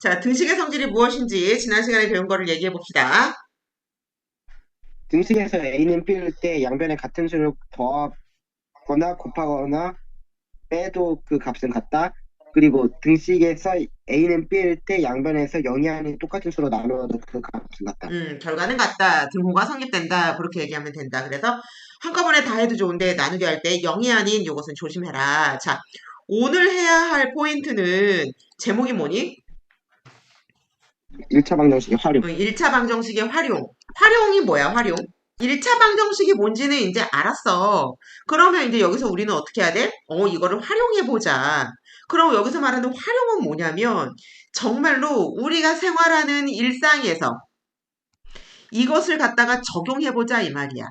자, 등식의 성질이 무엇인지 지난 시간에 배운 거를 얘기해 봅시다. 등식에서 a는 b일 때 양변에 같은 수를 더하거나 곱하거나 빼도 그 값은 같다. 그리고 등식에서 a는 b일 때 양변에서 0이 아닌 똑같은 수로 나누어도 그 값은 같다. 결과는 같다. 등호가 성립된다. 그렇게 얘기하면 된다. 그래서 한꺼번에 다 해도 좋은데 나누게 할 때 0이 아닌 요것은 조심해라. 자, 오늘 해야 할 포인트는 제목이 뭐니? 1차 방정식의 활용. 1차 방정식의 활용. 활용이 뭐야, 활용? 1차 방정식이 뭔지는 이제 알았어. 그러면 이제 여기서 우리는 어떻게 해야 돼? 이거를 활용해보자. 그럼 여기서 말하는 활용은 뭐냐면, 정말로 우리가 생활하는 일상에서 이것을 갖다가 적용해보자, 이 말이야.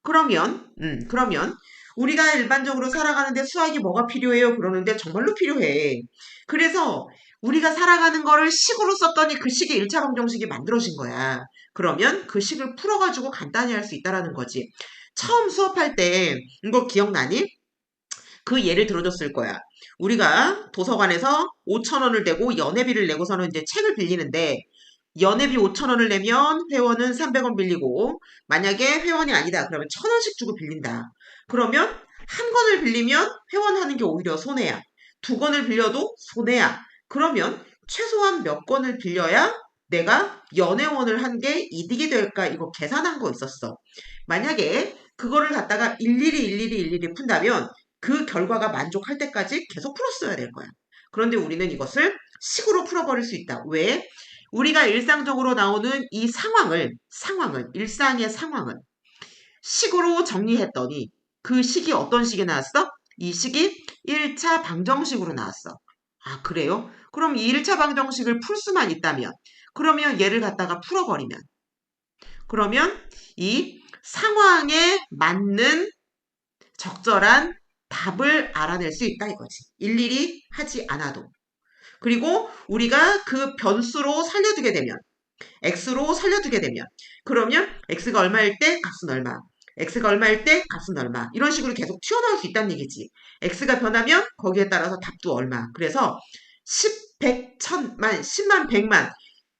그러면 우리가 일반적으로 살아가는데 수학이 뭐가 필요해요? 그러는데 정말로 필요해. 그래서 우리가 살아가는 거를 식으로 썼더니 그 식이 1차 방정식이 만들어진 거야. 그러면 그 식을 풀어가지고 간단히 할 수 있다라는 거지. 처음 수업할 때 이거 기억나니? 그 예를 들어줬을 거야. 우리가 도서관에서 5천 원을 내고 연회비를 내고서는 이제 책을 빌리는데 연회비 5천 원을 내면 회원은 300원 빌리고 만약에 회원이 아니다 그러면 1,000원씩 주고 빌린다. 그러면 한 권을 빌리면 회원하는 게 오히려 손해야. 두 권을 빌려도 손해야. 그러면 최소한 몇 권을 빌려야 내가 연회원을 한 게 이득이 될까 이거 계산한 거 있었어. 만약에 그거를 갖다가 일일이 푼다면 그 결과가 만족할 때까지 계속 풀었어야 될 거야. 그런데 우리는 이것을 식으로 풀어버릴 수 있다. 왜? 우리가 일상적으로 나오는 이 일상의 상황을 식으로 정리했더니 그 식이 어떤 식이 나왔어? 이 식이 1차 방정식으로 나왔어. 아, 그래요? 그럼 이 1차 방정식을 풀 수만 있다면, 그러면 얘를 갖다가 풀어버리면, 그러면 이 상황에 맞는 적절한 답을 알아낼 수 있다 이거지. 일일이 하지 않아도. 그리고 우리가 그 변수로 살려두게 되면 x로 살려두게 되면 그러면 x가 얼마일 때 값은 얼마 x가 얼마일 때 값은 얼마 이런 식으로 계속 튀어나올 수 있다는 얘기지. x가 변하면 거기에 따라서 답도 얼마. 그래서 10, 100, 1000만, 10만, 100만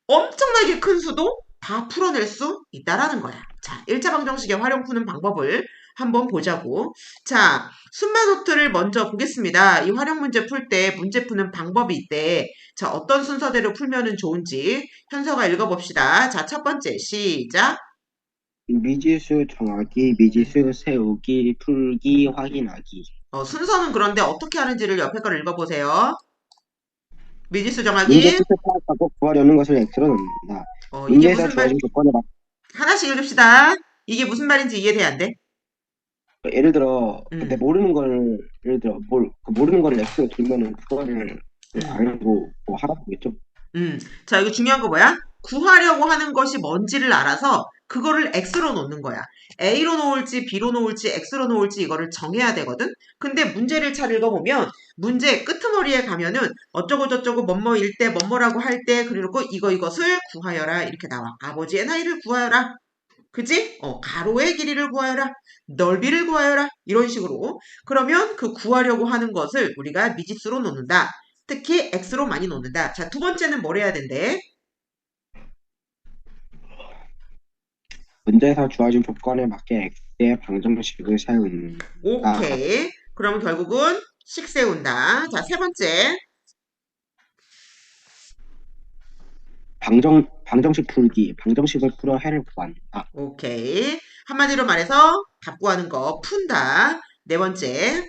엄청나게 큰 수도 다 풀어낼 수 있다라는 거야. 자, 1차 방정식의 활용 푸는 방법을 한번 보자고. 자, 순마노트를 먼저 보겠습니다. 이 활용 문제 풀 때 문제 푸는 방법이 있대. 자, 어떤 순서대로 풀면은 좋은지 현서가 읽어봅시다. 자, 첫 번째 시작. 미지수 정하기, 미지수 세우기, 풀기, 확인하기. 순서는 그런데 어떻게 하는지를 옆에 걸 읽어보세요. 미지수 문제 정하기. 뜻을 파악하고 구하려는 것을 x로 넣는다. 이게 문제에서 무슨 말? 주어진 조건에 맞 하나씩 읽읍시다. 이게 무슨 말인지 이해돼 안 돼? 예를 들어 내 음, 모르는 걸 예를 들어 모르는 거를 x로 두면은 그거를 음. 알고 뭐 하라고 보겠죠. 자, 이거 중요한 거 뭐야? 구하려고 하는 것이 뭔지를 알아서 그거를 X로 놓는 거야. A로 놓을지 B로 놓을지 X로 놓을지 이거를 정해야 되거든? 근데 문제를 잘 읽어보면 문제 끄트머리에 가면은 어쩌고저쩌고 뭐뭐일 때 뭐뭐라고 할 때 그리고 이것을 구하여라 이렇게 나와. 아버지의 나이를 구하여라. 그지? 가로의 길이를 구하여라. 넓이를 구하여라. 이런 식으로. 그러면 그 구하려고 하는 것을 우리가 미지수로 놓는다. 특히 X로 많이 놓는다. 자, 두 번째는 뭘 해야 된대? 문제에서 주어진 조건에 맞게 x의 방정식을 세운다. 오케이. 그럼 결국은 식 세운다. 자, 세 번째. 방정식 풀기. 방정식을 풀어 해를 구한다. 오케이. 한마디로 말해서 답 구하는 거 푼다. 네 번째.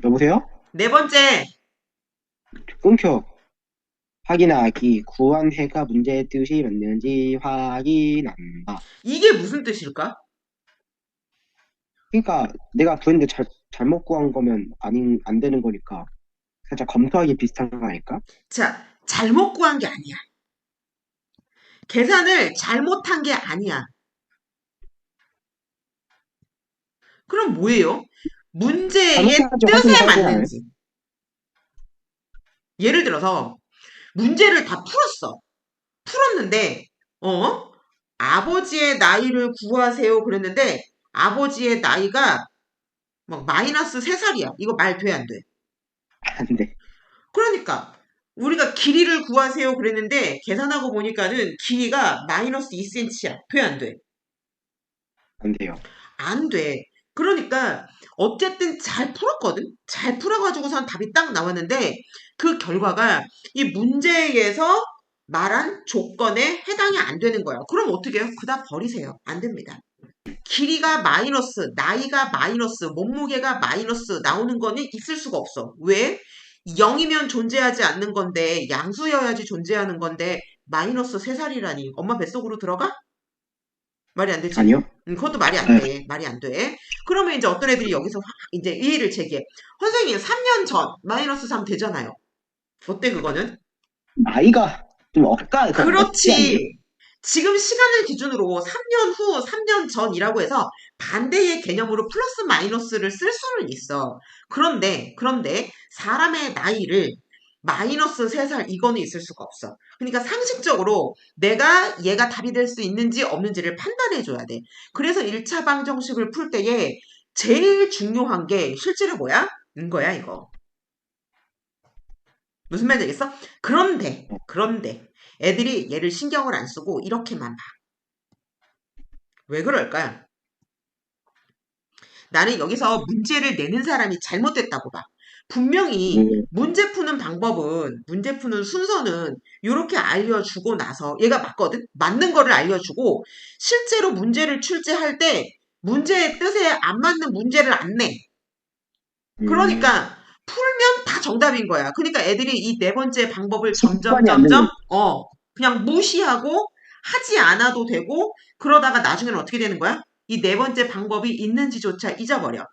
여보세요? 네 번째. 끊겨. 확인하기. 구한 해가 문제의 뜻이 맞는지 확인한다. 이게 무슨 뜻일까? 그러니까 내가 구했는데 잘못 구한 거면 안 되는 거니까 살짝 검토하기 비슷한 거 아닐까? 자, 잘못 구한 게 아니야. 계산을 잘못한 게 아니야. 그럼 뭐예요? 문제의 잘못했는지 뜻에 확인해야 되지 않아요? 맞는지. 예를 들어서 문제를 다 풀었어. 풀었는데, 어? 아버지의 나이를 구하세요. 그랬는데, 아버지의 나이가 막 마이너스 3살이야. 이거 말 돼, 안 돼? 안 돼. 그러니까 우리가 길이를 구하세요 그랬는데 계산하고 보니까는 길이가 마이너스 2cm야. 돼, 안 돼? 안 돼요. 안 돼. 그러니까 어쨌든 잘 풀었거든? 잘 풀어가지고선 답이 딱 나왔는데 그 결과가 이 문제에서 말한 조건에 해당이 안 되는 거야. 그럼 어떻게 해요? 그다 버리세요. 안 됩니다. 길이가 마이너스, 나이가 마이너스, 몸무게가 마이너스 나오는 거는 있을 수가 없어. 왜? 0이면 존재하지 않는 건데 양수여야지 존재하는 건데 마이너스 3살이라니 엄마 뱃속으로 들어가? 말이 안 되지. 아니요? 그것도 말이 안 네. 돼. 말이 안 돼. 그러면 이제 어떤 애들이 여기서 이제 이의를 제기해. 선생님, 3년 전 마이너스 3 되잖아요. 어때 그거는? 나이가 좀 없지 않니? 그렇지. 지금 시간을 기준으로 3년 후, 3년 전이라고 해서 반대의 개념으로 플러스 마이너스를 쓸 수는 있어. 그런데 사람의 나이를 마이너스 3살 이거는 있을 수가 없어. 그러니까 상식적으로 내가 얘가 답이 될 수 있는지 없는지를 판단해 줘야 돼. 그래서 1차 방정식을 풀 때에 제일 중요한 게 실제로 뭐야? 이거야, 이거. 무슨 말인지 알겠어? 그런데 애들이 얘를 신경을 안 쓰고 이렇게만 봐. 왜 그럴까? 나는 여기서 문제를 내는 사람이 잘못됐다고 봐. 분명히 문제 푸는 방법은, 문제 푸는 순서는 이렇게 알려주고 나서 얘가 맞거든? 맞는 거를 알려주고 실제로 문제를 출제할 때 문제의 뜻에 안 맞는 문제를 안 내. 그러니까 풀면 다 정답인 거야. 그러니까 애들이 이 네 번째 방법을 습관이 안 되는 그냥 무시하고 하지 않아도 되고 그러다가 나중에는 어떻게 되는 거야? 이 네 번째 방법이 있는지조차 잊어버려.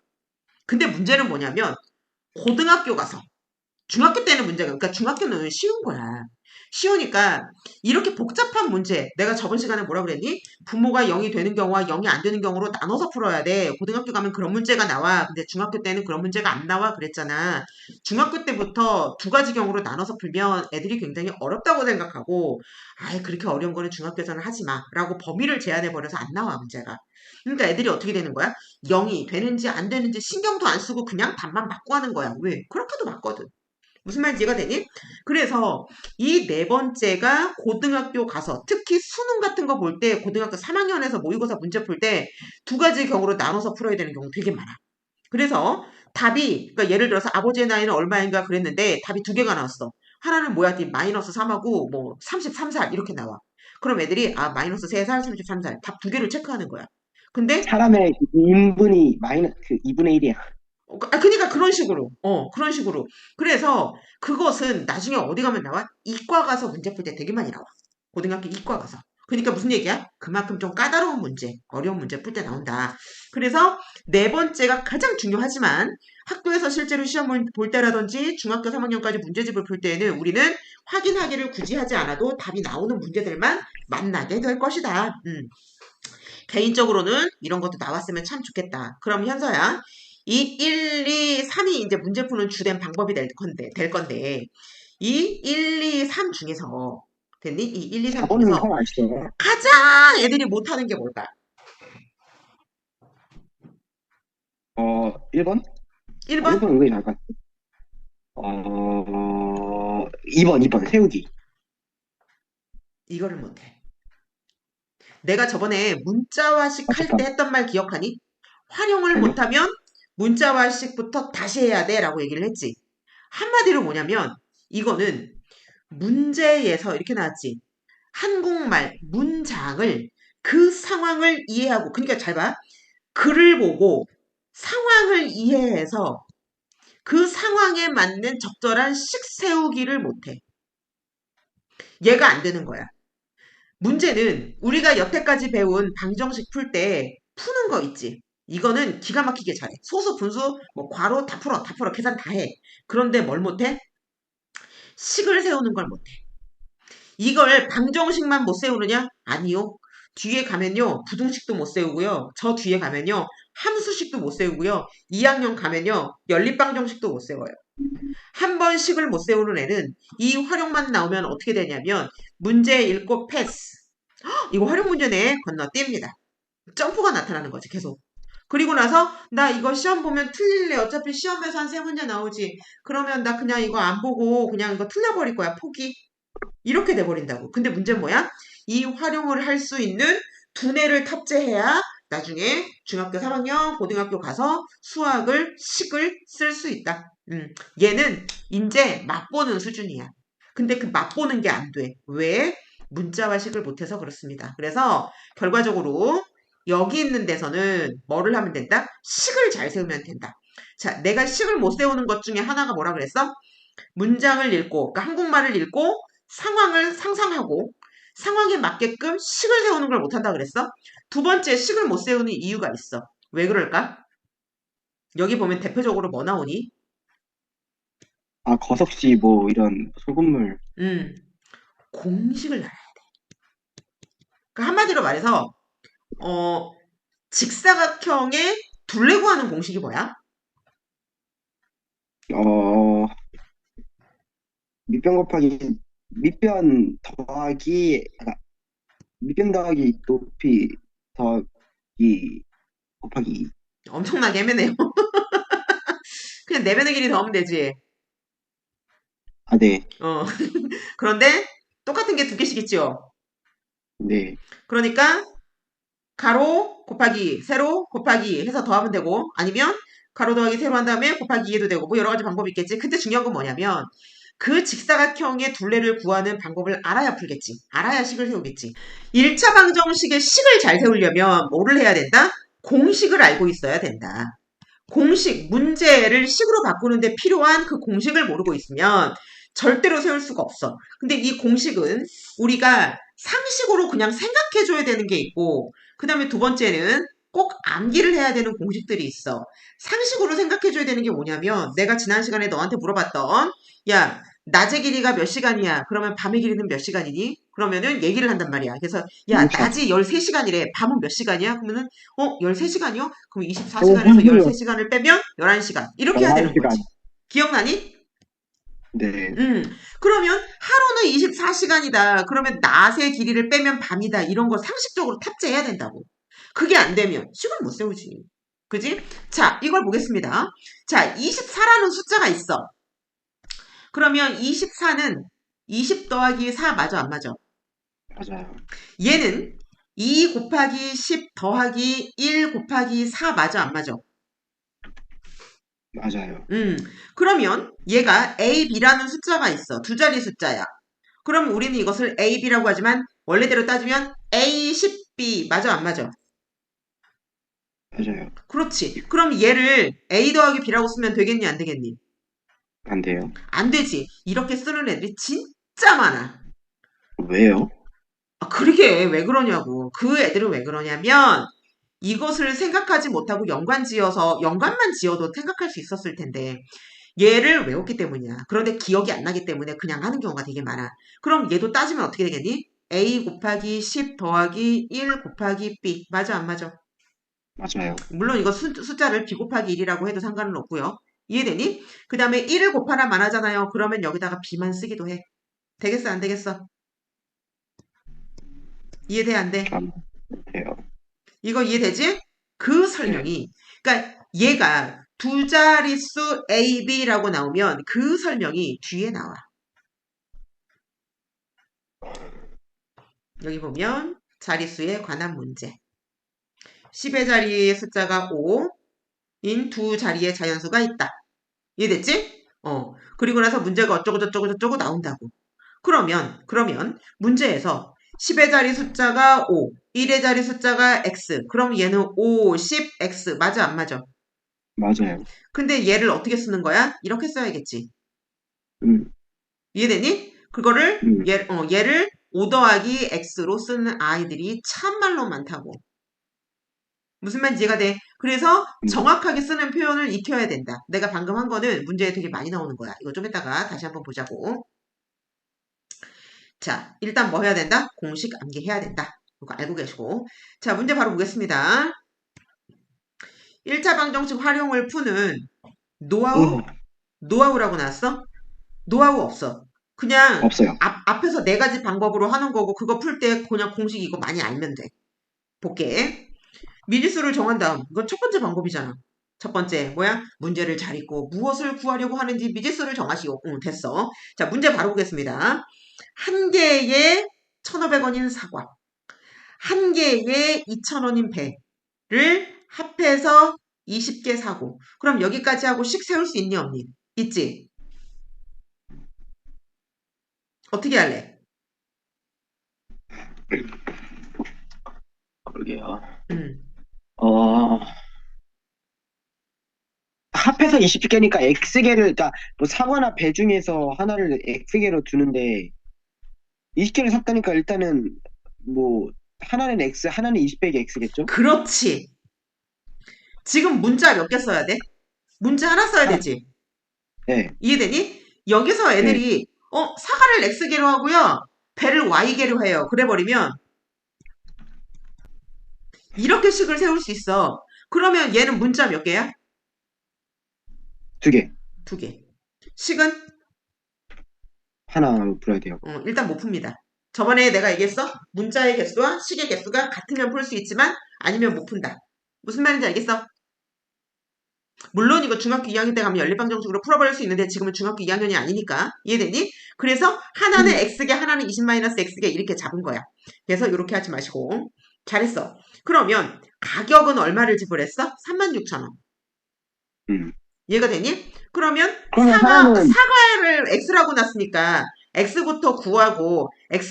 근데 문제는 뭐냐면 고등학교 가서 중학교 때는 문제가 그러니까 중학교는 쉬운 거야. 쉬우니까 이렇게 복잡한 문제 내가 저번 시간에 뭐라 그랬니? 부모가 0이 되는 경우와 0이 안 되는 경우로 나눠서 풀어야 돼. 고등학교 가면 그런 문제가 나와. 근데 중학교 때는 그런 문제가 안 나와 그랬잖아. 중학교 때부터 두 가지 경우로 나눠서 풀면 애들이 굉장히 어렵다고 생각하고 아예 그렇게 어려운 거는 중학교에서는 하지 마 라고 범위를 제한해 버려서 안 나와 문제가. 그러니까 애들이 어떻게 되는 거야? 0이 되는지 안 되는지 신경도 안 쓰고 그냥 답만 맞고 하는 거야. 왜? 그렇게도 맞거든. 무슨 말인지 이해가 되니? 그래서 이 네 번째가 고등학교 가서 특히 수능 같은 거 볼 때 고등학교 3학년에서 모의고사 문제 풀 때 두 가지 경우로 나눠서 풀어야 되는 경우 되게 많아. 그래서 답이 그러니까 예를 들어서 아버지의 나이는 얼마인가 그랬는데 답이 두 개가 나왔어. 하나는 뭐야? 마이너스 3하고 뭐 33살 이렇게 나와. 그럼 애들이 마이너스 3살, 33살 답 두 개를 체크하는 거야. 근데 사람의 인분이 그 2분의 1이야. 그러니까 그런 식으로. 그래서 그것은 나중에 어디 가면 나와? 이과 가서 문제 풀 때 되게 많이 나와. 고등학교 이과 가서. 그러니까 무슨 얘기야? 그만큼 좀 까다로운 문제, 어려운 문제 풀 때 나온다. 그래서 네 번째가 가장 중요하지만 학교에서 실제로 시험을 볼 때라든지 중학교 3학년까지 문제집을 풀 때에는 우리는 확인하기를 굳이 하지 않아도 답이 나오는 문제들만 만나게 될 것이다. 개인적으로는 이런 것도 나왔으면 참 좋겠다. 그럼 현서야, 이 1, 2, 3이 이제 문제 푸는 주된 방법이 될 건데, 이 1, 2, 3 중에서, 됐니? 이 1, 2, 3 4번은 중에서 형 아시죠? 가장 애들이 못하는 게 뭘까? 1번? 1번? 1번 은근히 잘 갔어. 2번, 세우기. 이거를 못해. 내가 저번에 문자화식 할 맞췄다. 때 했던 말 기억하니? 활용을 아니요? 못하면 문자화식부터 다시 해야 돼 라고 얘기를 했지. 한마디로 뭐냐면, 이거는 문제에서 이렇게 나왔지. 한국말 문장을 그 상황을 이해하고 그러니까 잘 봐. 글을 보고 상황을 이해해서 그 상황에 맞는 적절한 식 세우기를 못해. 얘가 안 되는 거야. 문제는 우리가 여태까지 배운 방정식 풀 때 푸는 거 있지. 이거는 기가 막히게 잘해. 소수, 분수, 뭐 괄호 다 풀어. 계산 다 해. 그런데 뭘 못해? 식을 세우는 걸 못해. 이걸 방정식만 못 세우느냐? 아니요. 뒤에 가면요. 부등식도 못 세우고요. 저 뒤에 가면요. 함수식도 못 세우고요. 2학년 가면요. 연립방정식도 못 세워요. 한 번 식을 못 세우는 애는 이 활용만 나오면 어떻게 되냐면 문제 읽고 패스. 이거 활용 문제네. 건너뜁니다. 점프가 나타나는 거지. 계속. 그리고 나서 나 이거 시험 보면 틀릴래. 어차피 시험에서 한 세 문제 나오지. 그러면 나 그냥 이거 안 보고 그냥 이거 틀려버릴 거야. 포기. 이렇게 돼버린다고. 근데 문제는 뭐야? 이 활용을 할 수 있는 두뇌를 탑재해야 나중에 중학교 3학년, 고등학교 가서 수학을, 식을 쓸 수 있다. 얘는 이제 맛보는 수준이야. 근데 그 맛보는 게 안 돼. 왜? 문자와 식을 못해서 그렇습니다. 그래서 결과적으로 여기 있는 데서는 뭐를 하면 된다? 식을 잘 세우면 된다. 자, 내가 식을 못 세우는 것 중에 하나가 뭐라 그랬어? 문장을 읽고, 그러니까 한국말을 읽고 상황을 상상하고 상황에 맞게끔 식을 세우는 걸 못한다 그랬어? 두 번째, 식을 못 세우는 이유가 있어. 왜 그럴까? 여기 보면 대표적으로 뭐 나오니? 아, 거석시 뭐 이런 소금물. 음, 공식을 알아야 돼. 그러니까 한마디로 말해서 어, 직사각형의 둘레 구하는 공식이 뭐야? 어, 밑변 곱하기 밑변 더하기 밑변 더하기 높이 더하기 곱하기 2. 엄청나게 헤매네요. 그냥 내면의 길이 더하면 되지. 아, 네. 어. 그런데 똑같은 게 두 개씩 있죠. 네. 그러니까 가로 곱하기 세로 곱하기 해서 더하면 되고 아니면 가로 더하기 세로 한 다음에 곱하기 2해도 되고 뭐 여러 가지 방법이 있겠지. 근데 중요한 건 뭐냐면 그 직사각형의 둘레를 구하는 방법을 알아야 풀겠지. 알아야 식을 세우겠지. 1차 방정식의 식을 잘 세우려면 뭐를 해야 된다? 공식을 알고 있어야 된다. 공식, 문제를 식으로 바꾸는데 필요한 그 공식을 모르고 있으면 절대로 세울 수가 없어. 근데 이 공식은 우리가 상식으로 그냥 생각해줘야 되는 게 있고, 그 다음에 두 번째는 꼭 암기를 해야 되는 공식들이 있어. 상식으로 생각해줘야 되는 게 뭐냐면, 내가 지난 시간에 너한테 물어봤던, 야, 낮의 길이가 몇 시간이야? 그러면 밤의 길이는 몇 시간이니? 그러면은 얘기를 한단 말이야. 그래서, 야, 24. 낮이 13시간이래. 밤은 몇 시간이야? 그러면은, 13시간이요? 그럼 24시간에서 오, 13시간을 빼면 11시간. 이렇게 해야 되는 거지. 11시간. 기억나니? 네. 음. 그러면 하루는 24시간이다. 그러면 낮의 길이를 빼면 밤이다. 이런 거 상식적으로 탑재해야 된다고. 그게 안 되면 식을 못 세우지. 그지? 자, 이걸 보겠습니다. 자, 24라는 숫자가 있어. 그러면 24는 20 더하기 4 맞아, 안 맞아? 맞아요. 얘는 2 곱하기 10 더하기 1 곱하기 4 맞아, 안 맞아? 맞아요. 음. 그러면 얘가 A, B라는 숫자가 있어. 두 자리 숫자야. 그럼 우리는 이것을 A, B라고 하지만 원래대로 따지면 A, 10B 맞아, 안 맞아? 맞아요. 그렇지. 그럼 얘를 A 더하기 B라고 쓰면 되겠니, 안 되겠니? 안 돼요. 안 되지. 이렇게 쓰는 애들이 진짜 많아. 왜요? 아, 그러게 왜 그러냐고. 그 애들은 왜 그러냐면 이것을 생각하지 못하고 연관만 지어도 생각할 수 있었을 텐데 얘를 외웠기 때문이야. 그런데 기억이 안 나기 때문에 그냥 하는 경우가 되게 많아. 그럼 얘도 따지면 어떻게 되겠니? A 곱하기 10 더하기 1 곱하기 B. 맞아, 안 맞아? 맞아요. 물론 이거 숫자를 B 곱하기 1이라고 해도 상관은 없고요. 이해되니? 그 다음에 1을 곱하나 만하잖아요. 그러면 여기다가 B만 쓰기도 해. 되겠어, 안 되겠어? 이해돼, 안 돼? 안 돼요. 이거 이해되지? 그 네. 설명이, 그러니까 얘가 두 자릿수 A, B라고 나오면 그 설명이 뒤에 나와. 여기 보면 자릿수에 관한 문제. 10의 자리의 숫자가 5인 두 자리의 자연수가 있다. 이해됐지? 그리고 나서 문제가 어쩌고 저쩌고 나온다고. 그러면 문제에서 10의 자리 숫자가 5, 1의 자리 숫자가 x. 그럼 얘는 5, 10, x. 맞아, 안 맞아? 맞아요. 근데 얘를 어떻게 쓰는 거야? 이렇게 써야겠지. 음, 이해되니? 그거를 음, 얘를 5 더하기 x로 쓰는 아이들이 참말로 많다고. 무슨 말인지 이해가 돼? 그래서 네. 정확하게 쓰는 표현을 익혀야 된다. 내가 방금 한 거는 문제에 되게 많이 나오는 거야. 이거 좀 이따가 다시 한번 보자고. 자, 일단 뭐 해야 된다? 공식 암기해야 된다. 이거 알고 계시고. 자, 문제 바로 보겠습니다. 1차 방정식 활용을 푸는 오, 노하우? 노하우라고 나왔어? 노하우 없어. 그냥 없어요. 앞에서 네 가지 방법으로 하는 거고 그거 풀 때 그냥 공식 이거 많이 알면 돼. 볼게. 미지수를 정한 다음, 이건 첫 번째 방법이잖아. 첫 번째, 뭐야? 문제를 잘 읽고 무엇을 구하려고 하는지 미지수를 정하시오. 응, 됐어. 자, 문제 바로 보겠습니다. 한 개에 1,500원인 사과, 한 개에 2,000원인 배를 합해서 20개 사고. 그럼 여기까지 하고 식 세울 수 있니, 없니? 있지? 어떻게 할래? 그러게요. 음. 어, 합해서 20개니까 X개를, 그러니까 뭐 사과나 배 중에서 하나를 X개로 두는데 20개를 샀다니까 일단은 뭐 하나는 X, 하나는 20백이 X겠죠? 그렇지. 지금 문자 몇 개 써야 돼? 문자 하나 써야 하나. 되지. 네, 이해되니? 여기서 네. 애들이 사과를 X개로 하고요. 배를 Y개로 해요. 그래버리면 이렇게 식을 세울 수 있어. 그러면 얘는 문자 몇 개야? 2개. 두 개. 식은 하나 불어야 돼요. 일단 못 풉니다. 저번에 내가 얘기했어? 문자의 개수와 식의 개수가 같으면 풀 수 있지만 아니면 못 푼다. 무슨 말인지 알겠어? 물론 이거 중학교 2학년 때 가면 연립방정식으로 풀어버릴 수 있는데 지금은 중학교 2학년이 아니니까 이해되니? 그래서 하나는 음, x개 하나는 20-x개 이렇게 잡은 거야. 그래서 이렇게 하지 마시고 잘했어. 그러면 가격은 얼마를 지불했어? 36,000원. 음. 이해가 되니? 그러면 그러면 하나는, 사과를 x라고 놨으니까 x부터 구하고 아니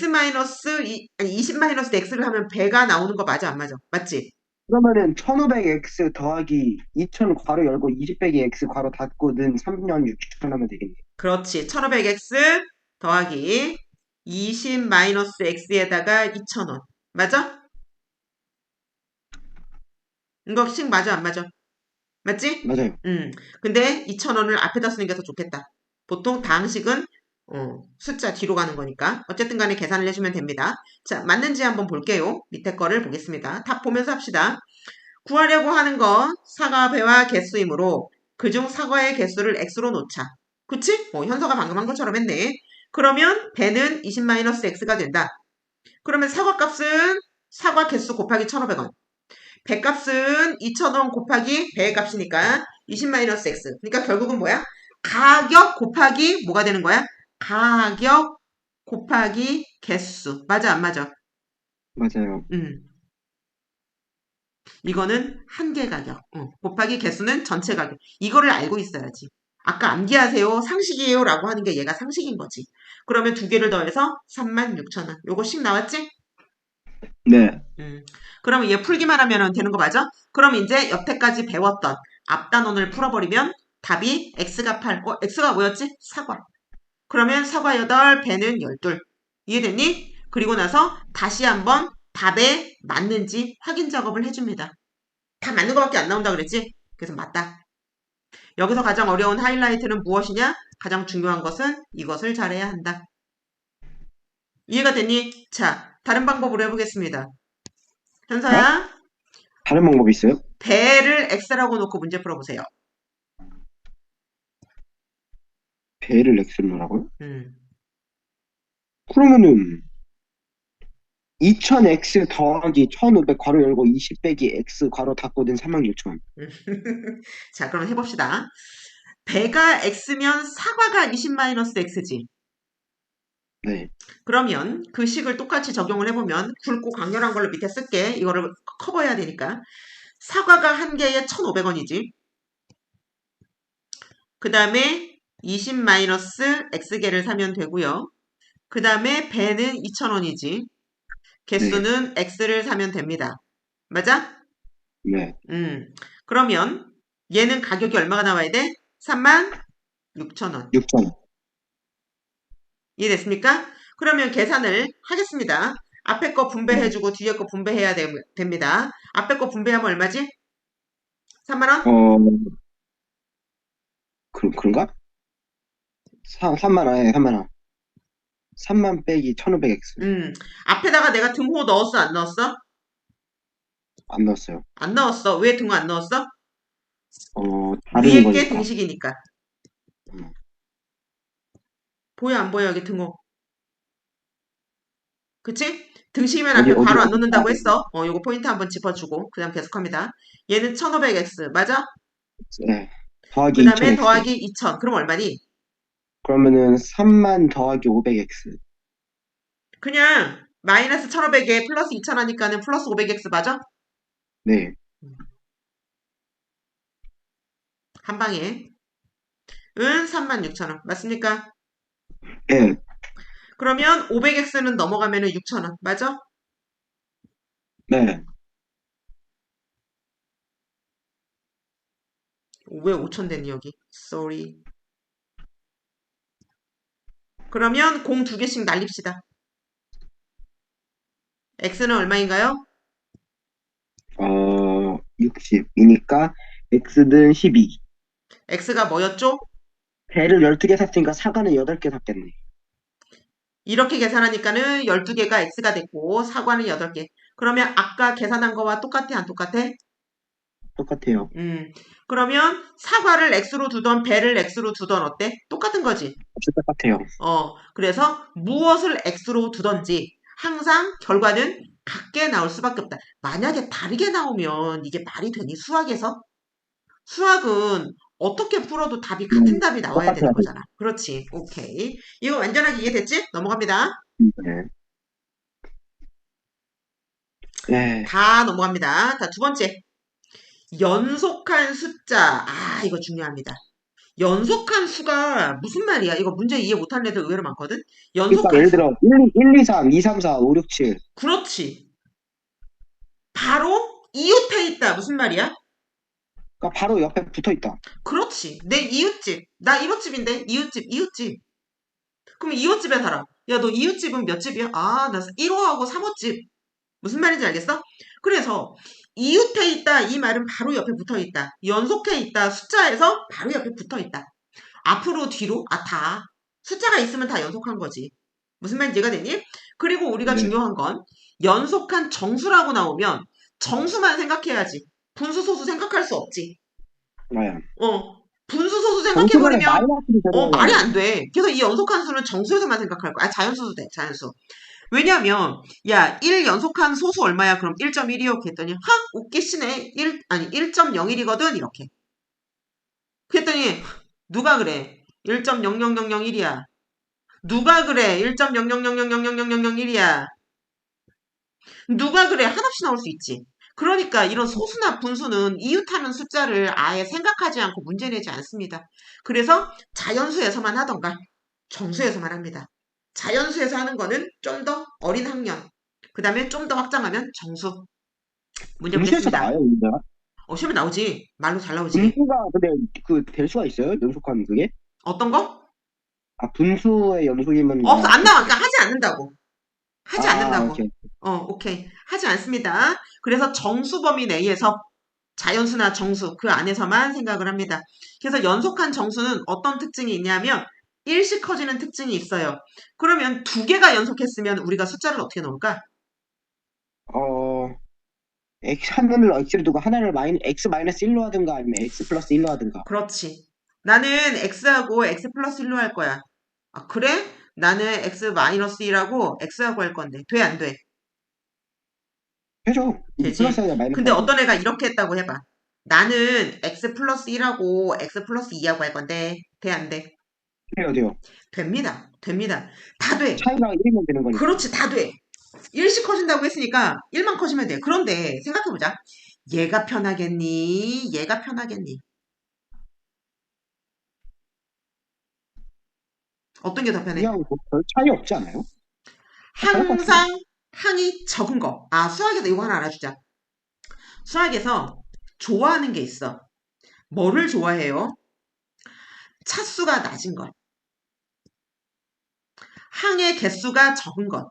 20-x를 하면 배가 나오는 거 맞아 안 맞아? 맞지? 그러면은 1500X 더하기 2000 괄호 열고 20백이 X 괄호 닫고 는 3년 6천 하면 되겠네. 그렇지. 1500x 더하기 20-x에다가 2000원. 맞아? 이거 식 맞아, 안 맞아? 맞지? 맞아요. 근데 2000원을 앞에다 쓰는 게 더 좋겠다. 보통 다항식은 숫자 뒤로 가는 거니까. 어쨌든 간에 계산을 해주면 됩니다. 자, 맞는지 한번 볼게요. 밑에 거를 보겠습니다. 답 보면서 합시다. 구하려고 하는 건 사과, 배와 개수이므로 그중 사과의 개수를 x로 놓자. 그치? 현서가 방금 한 것처럼 했네. 그러면 배는 20-x가 된다. 그러면 사과 값은 사과 개수 곱하기 1,500원. 배 값은 2,000원 곱하기 배의 값이니까 20-x. 그러니까 결국은 뭐야? 가격 곱하기 뭐가 되는 거야? 가격 곱하기 개수. 맞아, 안 맞아? 맞아요. 음. 이거는 한 개 가격. 곱하기 개수는 전체 가격. 이거를 알고 있어야지. 아까 암기하세요. 상식이에요. 라고 하는 게 얘가 상식인 거지. 그러면 두 개를 더해서 36,000원. 요거 씩 나왔지? 네. 음. 그러면 얘 풀기만 하면 되는 거 맞아? 그럼 이제 여태까지 배웠던 앞단원을 풀어버리면 답이 x가 8. x가 뭐였지? 사과. 그러면 사과 8, 배는 12. 이해됐니? 그리고 나서 다시 한번 답에 맞는지 확인 작업을 해줍니다. 다 맞는 거밖에 안 나온다 그랬지? 그래서 맞다. 여기서 가장 어려운 하이라이트는 무엇이냐? 가장 중요한 것은 이것을 잘해야 한다. 이해가 됐니? 자, 다른 방법으로 해보겠습니다. 네? 현서야, 다른 방법이 있어요? 배를 x라고 놓고 문제 풀어보세요. 배를 X로 놓으라고요? 음. 그러면은 2000X 더하기 1500 괄호 열고 20 빼기 X 괄호 닫고 는 36,000. 자, 그럼 해봅시다. 배가 x면 사과가 20-x지. 네. 그러면 그 식을 똑같이 적용을 해보면 굵고 강렬한 걸로 밑에 쓸게. 이거를 커버해야 되니까. 사과가 한 개에 1,500원이지. 그 다음에 20-x개를 사면 되고요. 그 다음에 배는 2,000원이지. 네. 개수는 x를 사면 됩니다. 맞아? 네. 그러면 얘는 가격이 얼마가 나와야 돼? 36,000원. 6천. 이해됐습니까? 그러면 계산을 하겠습니다. 앞에 거 네. 분배해주고 뒤에 거 분배해야 됩니다. 앞에 거 분배하면 얼마지? 3만원? 어, 그런가? 3만 원, 예, 3만 원. 3만 빼기 1500X. 앞에다가 내가 등호 넣었어, 안 넣었어? 안 넣었어요. 안 넣었어. 왜 등호 안 넣었어? 다른 위에 게 거니까. 등식이니까. 음, 보여, 안 보여, 여기 등호. 그치? 등식이면 어디, 앞에 어디, 괄호 안 어디 봐야 넣는다고 돼? 했어. 요거 포인트 한번 짚어주고, 그 다음 계속합니다. 얘는 1500x, 맞아? 네. 그 더하기 다음에 2000x. 더하기 2000. 그럼 얼마니? 그러면은 3만 더하기 500x. 그냥 마이너스 1500에 플러스 2000 하니까는 플러스 500x 맞아? 네. 한 방에. 은 36,000원. 맞습니까? 네. 그러면 500x는 넘어가면은 6,000원. 맞아? 네. 왜 5,000 됐니, 여기? Sorry. 그러면 공 두 개씩 날립시다. x는 얼마인가요? 60이니까 x는 12. x가 뭐였죠? 배를 12개 샀으니까 사과는 8개 샀겠네. 이렇게 계산하니까는 12개가 x가 됐고 사과는 8개. 그러면 아까 계산한 거와 똑같아, 안 똑같아? 똑같아요. 음. 그러면 사과를 x로 두던 배를 x로 두던 어때? 똑같은 거지. 없을 똑같아요. 그래서 무엇을 x로 두던지 항상 결과는 같게 나올 수밖에 없다. 만약에 다르게 나오면 이게 말이 되니 수학에서? 수학은 어떻게 풀어도 답이 같은 답이 나와야 되는 똑같아야 돼. 거잖아. 그렇지. 오케이. 이거 완전하게 이해됐지? 넘어갑니다. 네. 네. 다 넘어갑니다. 자, 두 번째. 연속한 숫자. 아, 이거 중요합니다. 연속한 수가 무슨 말이야? 이거 문제 이해 못하는 애들 의외로 많거든? 그러니까 연속한 예를 수. 들어 1, 2, 3, 2, 3, 4, 5, 6, 7. 그렇지. 바로 이웃해 있다. 무슨 말이야? 그러니까 바로 옆에 붙어 있다. 그렇지. 내 이웃집. 나 이웃집인데? 이웃집, 이웃집. 그럼 이웃집에 살아. 야, 너 이웃집은 몇 집이야? 아, 나 1호하고 3호집. 무슨 말인지 알겠어? 그래서 이웃해 있다. 이 말은 바로 옆에 붙어 있다. 연속해 있다. 숫자에서 바로 옆에 붙어 있다. 앞으로, 뒤로, 다. 숫자가 있으면 다 연속한 거지. 무슨 말인지 이해가 되니? 그리고 우리가 네. 중요한 건 연속한 정수라고 나오면 정수만 생각해야지. 분수, 소수 생각할 수 없지. 맞아요. 분수, 소수 정수만에 생각해버리면 마이너스를 말이 들어가요. 안 돼. 그래서 이 연속한 수는 정수에서만 생각할 거야. 자연수도 돼, 자연수. 왜냐면, 야, 1 연속한 소수 얼마야? 그럼 1.1이요? 그랬더니, 웃기시네. 1.01이거든? 이렇게. 그랬더니, 누가 그래? 1.00001이야. 누가 그래? 1.000000001이야. 누가 그래? 한없이 나올 수 있지. 그러니까 이런 소수나 분수는 이웃하는 숫자를 아예 생각하지 않고 문제 내지 않습니다. 그래서 자연수에서만 하던가 정수에서만 합니다. 자연수에서 하는 거는 좀 더 어린 학년, 그 다음에 좀 더 확장하면 정수. 문제 분수에서 보겠습니다. 나와요, 문제가? 시험에 나오지. 말로 잘 나오지. 분수가 근데 그 될 수가 있어요? 연속한 그게? 어떤 거? 분수의 연속이면 없어. 안 나와. 그러니까 하지 않는다고. 하지 않는다고. 오케이. 오케이. 하지 않습니다. 그래서 정수 범위 내에서 자연수나 정수 그 안에서만 생각을 합니다. 그래서 연속한 정수는 어떤 특징이 있냐면 일씩 커지는 특징이 있어요. 그러면 두 개가 연속했으면 우리가 숫자를 어떻게 넣을까? 어, 하나를 x를 두고 하나를 x 마이너스 1로 하든가 아니면 x 플러스 1로 하든가. 그렇지. 나는 x하고 x 플러스 1로 할 거야. 아, 그래? 나는 x 마이너스 1하고 x하고 할 건데. 돼, 안 돼? 해줘. 플러스 되지. 아니라 마이너스 근데 하지. 어떤 애가 이렇게 했다고 해봐. 나는 x 플러스 1하고 x 플러스 2하고 할 건데. 돼, 안 돼? 해야 돼요. 됩니다. 됩니다. 다 돼. 차이가 1이면 되는 거니까. 그렇지, 다 돼. 1씩 커진다고 했으니까 1만 커지면 돼. 그런데 생각해보자. 얘가 편하겠니? 얘가 편하겠니? 어떤 게 더 편해? 그냥 뭐별 차이 없지 않아요? 똑같은데. 항상 항이 적은 거. 수학에서 이거 하나 알아주자. 수학에서 좋아하는 게 있어. 뭐를 좋아해요? 차수가 낮은 것. 항의 개수가 적은 것.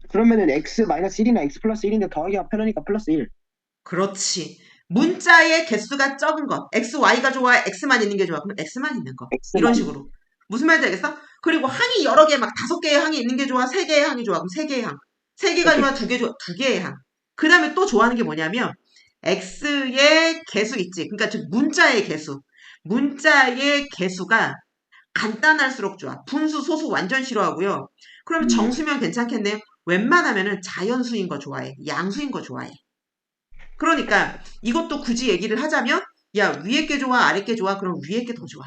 그러면은 x 마이너스 1이나 x 플러스 1인데 더하기가 편하니까 플러스 1. 그렇지. 문자의 개수가 적은 것. x, y가 좋아? x만 있는 게 좋아? 그럼 x만 있는 거. 이런 x만. 식으로. 무슨 말인지 알겠어? 그리고 항이 여러 개, 막 5개의 항이 있는 게 좋아? 3개의 항이 좋아? 그럼 3개의 항. 3개가 오케이. 좋아? 2개 좋아? 2개의 항. 그 다음에 또 좋아하는 게 뭐냐면, x의 개수 있지. 그러니까 즉 문자의 개수. 문자의 개수가 간단할수록 좋아. 분수, 소수 완전 싫어하고요. 그럼 음, 정수면 괜찮겠네요. 웬만하면은 자연수인 거 좋아해. 양수인 거 좋아해. 그러니까 이것도 굳이 얘기를 하자면 야, 위에 게 좋아, 아래 게 좋아? 그럼 위에 게 더 좋아.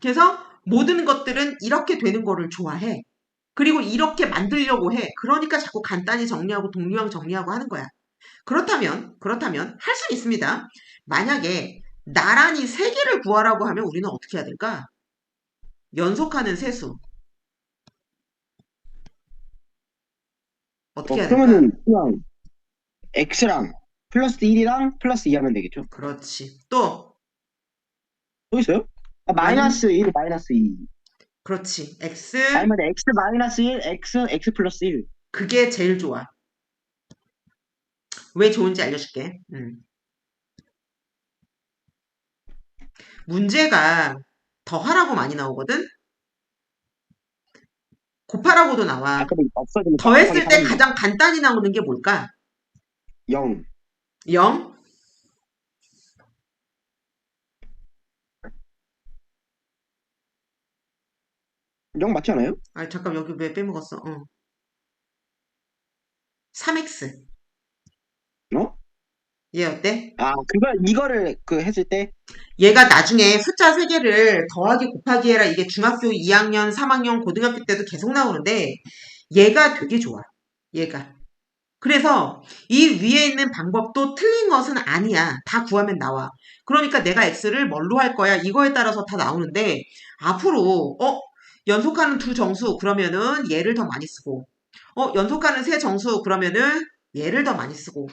그래서 모든 것들은 이렇게 되는 거를 좋아해. 그리고 이렇게 만들려고 해. 그러니까 자꾸 간단히 정리하고 동류항 정리하고 하는 거야. 그렇다면 할 수는 있습니다. 만약에 나란히 세 개를 구하라고 하면 우리는 어떻게 해야 될까? 연속하는 세수. 어떻게 해야 될까? 그러면은 그냥 x랑 플러스 1이랑 플러스 2 하면 되겠죠? 그렇지. 또 또 있어요? 아, 만 마이너스 1, 마이너스 2. 그렇지. X 아니면 x 마이너스 1, x 플러스 1. 그게 제일 좋아. 왜 좋은지 알려줄게. 문제가 더하라고 많이 나오거든? 곱하라고도 나와. 근데 없어지면 답답하게 더했을 때 사라진다. 가장 간단히 나오는 게 뭘까? 0. 0? 0 맞지 않아요? 아, 잠깐, 여기 왜 빼먹었어? 3x. 어? 얘 어때? 이거를 했을 때, 얘가 나중에 숫자 3개를 더하기 곱하기 해라. 이게 중학교 2학년, 3학년, 고등학교 때도 계속 나오는데, 얘가 되게 좋아. 얘가. 그래서 이 위에 있는 방법도 틀린 것은 아니야. 다 구하면 나와. 그러니까 내가 x를 뭘로 할 거야? 이거에 따라서 다 나오는데, 앞으로, 연속하는 두 정수, 그러면은 얘를 더 많이 쓰고, 연속하는 세 정수, 그러면은 얘를 더 많이 쓰고,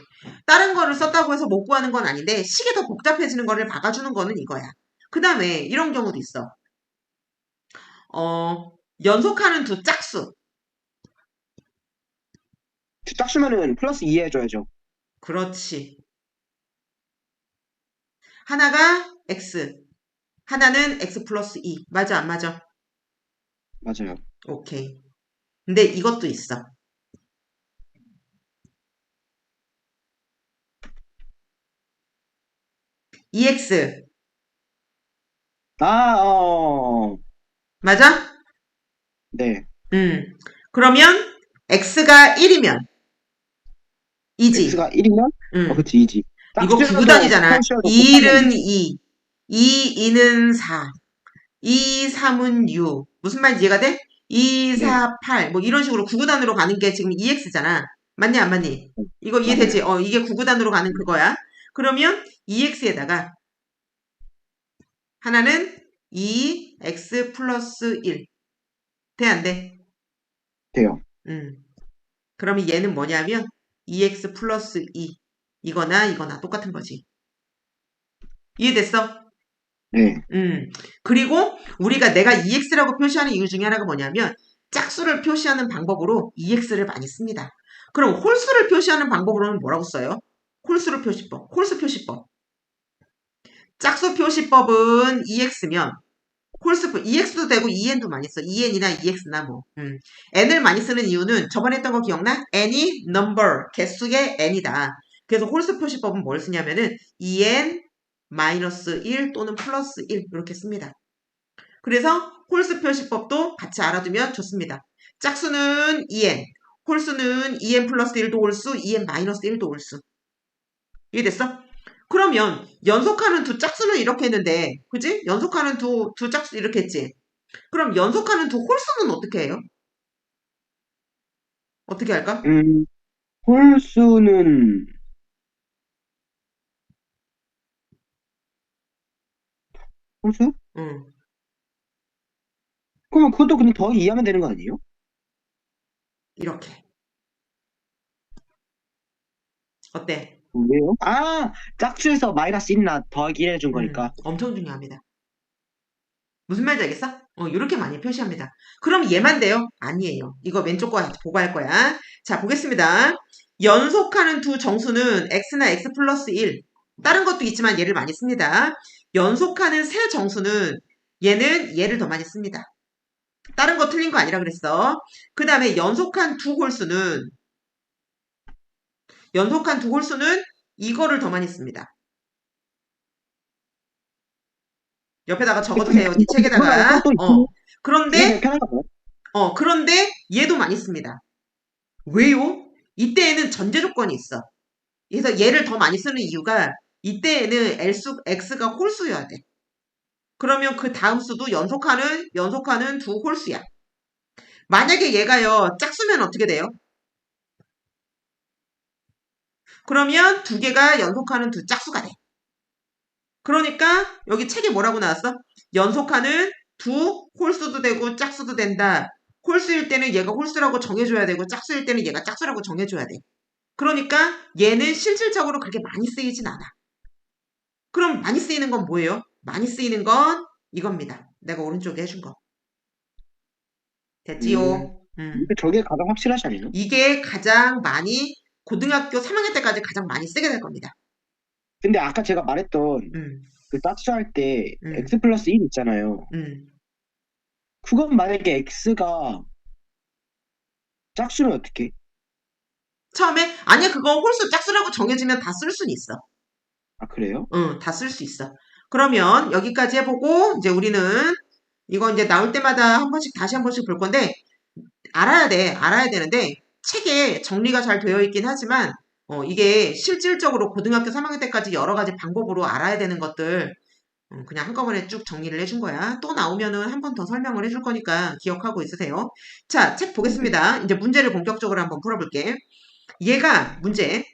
다른 거를 썼다고 해서 못 구하는 건 아닌데, 식이 더 복잡해지는 거를 막아주는 거는 이거야. 그 다음에 이런 경우도 있어. 연속하는 두 짝수. 짝수면은 플러스 2 해줘야죠. 그렇지. 하나가 x, 하나는 x 플러스 2. 맞아, 안 맞아? 맞아요. 오케이. 근데 이것도 있어. EX. 아, 맞아? 네. 그러면 x가 1이면 2지. x가 1이면? 음. 그치, 2지. 이거 짝수여도 구구단이잖아. 펼쳐도 곱하면 1은 2, 2는 4, 2, 3은 6. 무슨 말인지 이해가 돼? 2, 네. 4, 8. 뭐 이런 식으로 구구단으로 가는 게 지금 EX잖아. 맞니, 안 맞니? 이거 이해되지? 맞아요. 이게 구구단으로 가는 그거야. 그러면 EX에다가 하나는 2x 플러스 1. 돼, 안 돼? 돼요. 그러면 얘는 뭐냐면 2x 플러스 2. 이거나 이거나 똑같은 거지. 이해됐어? 네. 그리고 우리가 내가 EX라고 표시하는 이유 중에 하나가 뭐냐면 짝수를 표시하는 방법으로 EX를 많이 씁니다. 그럼 홀수를 표시하는 방법으로는 뭐라고 써요? 홀수를 표시법, 홀수 표시법. 짝수 표시법은 EX면 홀수, EX도 되고 EN도 많이 써. EN이나 EX나 뭐. N을 많이 쓰는 이유는 저번에 했던 거 기억나? N이 number, 개수의 N이다. 그래서 홀수 표시법은 뭘 쓰냐면은 EN 마이너스 1 또는 플러스 1 이렇게 씁니다. 그래서 홀수 표시법도 같이 알아두면 좋습니다. 짝수는 EN, 홀수는 EN 플러스 1도 홀수, EN 마이너스 1도 홀수. 이해됐어? 그러면 연속하는 두 짝수는 이렇게 했는데, 그지? 연속하는 두 짝수 이렇게 했지? 그럼 연속하는 두 홀수는 어떻게 해요? 어떻게 할까? 음, 홀수는, 홀수? 응, 그러면 그것도 그냥 더하기 2 하면 되는 거 아니에요? 이렇게. 어때? 왜요? 짝수에서 마이너스 1이나 더하기 1 해준 거니까. 엄청 중요합니다. 무슨 말인지 알겠어? 이렇게 많이 표시합니다. 그럼 얘만 돼요? 아니에요. 이거 왼쪽 거 같이 보고 할 거야. 자, 보겠습니다. 연속하는 두 정수는 x나 x 플러스 1. 다른 것도 있지만 얘를 많이 씁니다. 연속하는 세 정수는 얘는 얘를 더 많이 씁니다. 다른 거 틀린 거 아니라 그랬어. 그 다음에 연속한 두 홀수는 이거를 더 많이 씁니다. 옆에다가 적어두세요. 네 그거 말고 책에다가. 또 있으면 이게 제일 그런데 편한가 봐요. 그런데 얘도 많이 씁니다. 왜요? 이때에는 전제 조건이 있어. 그래서 얘를 더 많이 쓰는 이유가 이때에는 x가 홀수여야 돼. 그러면 그 다음 수도 연속하는 두 홀수야. 만약에 얘가요, 짝수면 어떻게 돼요? 그러면 두 개가 연속하는 두 짝수가 돼. 그러니까 여기 책에 뭐라고 나왔어? 연속하는 두 홀수도 되고 짝수도 된다. 홀수일 때는 얘가 홀수라고 정해줘야 되고 짝수일 때는 얘가 짝수라고 정해줘야 돼. 그러니까 얘는 실질적으로 그렇게 많이 쓰이진 않아. 그럼 많이 쓰이는 건 뭐예요? 많이 쓰이는 건 이겁니다. 내가 오른쪽에 해준 거. 음, 됐지요? 저게 가장 확실하지 않나요? 이게 가장 많이 고등학교 3학년 때까지 가장 많이 쓰게 될 겁니다. 근데 아까 제가 말했던 음, 그 짝수할 때 음, x 플러스 1 있잖아요. 음. 그건 만약에 x가 짝수면 어떻게? 처음에 아니야 그거 홀수 짝수라고 정해지면 다 쓸 수는 있어. 아, 그래요? 응, 다 쓸 수 있어. 그러면 여기까지 해보고 이제 우리는 이거 이제 나올 때마다 한 번씩 다시 한 번씩 볼 건데 알아야 돼. 알아야 되는데 책에 정리가 잘 되어 있긴 하지만 이게 실질적으로 고등학교 3학년 때까지 여러 가지 방법으로 알아야 되는 것들 그냥 한꺼번에 쭉 정리를 해준 거야. 또 나오면은 한 번 더 설명을 해줄 거니까 기억하고 있으세요. 자, 책 네. 보겠습니다. 이제 문제를 본격적으로 한번 풀어볼게. 얘가 문제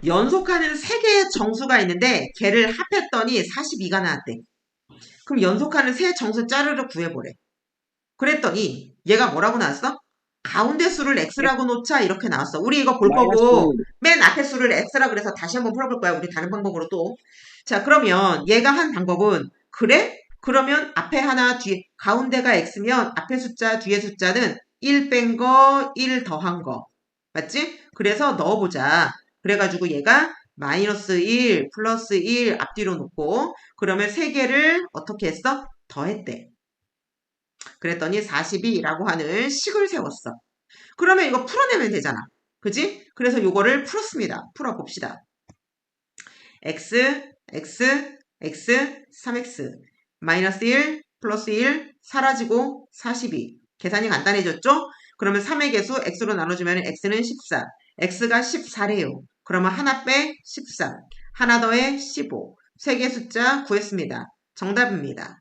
연속하는 3개의 정수가 있는데 걔를 합했더니 42가 나왔대. 그럼 연속하는 세 정수 짜르를 구해보래. 그랬더니 얘가 뭐라고 나왔어? 가운데 수를 x라고 놓자 이렇게 나왔어. 우리 이거 볼 마이너스, 거고 맨 앞에 수를 x라 그래서 다시 한번 풀어볼 거야. 우리 다른 방법으로 또. 자 그러면 얘가 한 방법은 그래? 그러면 앞에 하나 뒤에 가운데가 x면 앞에 숫자 뒤에 숫자는 1 뺀 거, 1 더한 거. 맞지? 그래서 넣어보자. 그래가지고 얘가 마이너스 1, 플러스 1 앞뒤로 놓고 그러면 세 개를 어떻게 했어? 더했대. 그랬더니 42라고 하는 식을 세웠어. 그러면 이거 풀어내면 되잖아. 그지? 그래서 요거를 풀었습니다. 풀어봅시다. x, x, x, 3x, 마이너스 1, 플러스 1, 사라지고 42. 계산이 간단해졌죠? 그러면 3의 개수 x로 나눠주면 x는 14. x가 14래요. 그러면 하나 빼 13, 하나 더해 15. 세 개 숫자 구했습니다. 정답입니다.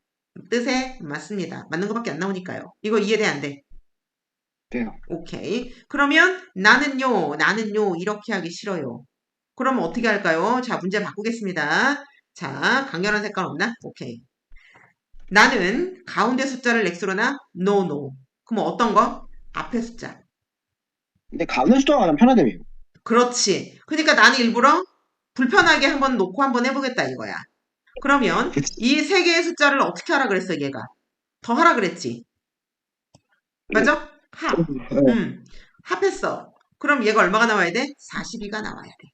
뜻에 맞습니다. 맞는 것밖에 안 나오니까요. 이거 이해돼 안 돼? 돼요. 오케이. 그러면 나는요 이렇게 하기 싫어요. 그럼 어떻게 할까요? 자, 문제 바꾸겠습니다. 자, 강렬한 색깔 없나? 오케이. 나는 가운데 숫자를 x로 나? No, no. 그럼 어떤 거? 앞에 숫자. 근데 가운데 숫자가 가장 편하다며. 그렇지. 그러니까 나는 일부러 불편하게 한번 놓고 한번 해보겠다 이거야. 그러면 그치? 이 세 개의 숫자를 어떻게 하라 그랬어, 얘가? 더 하라 그랬지. 네. 맞아? 합. 합했어. 그럼 얘가 얼마가 나와야 돼? 42가 나와야 돼.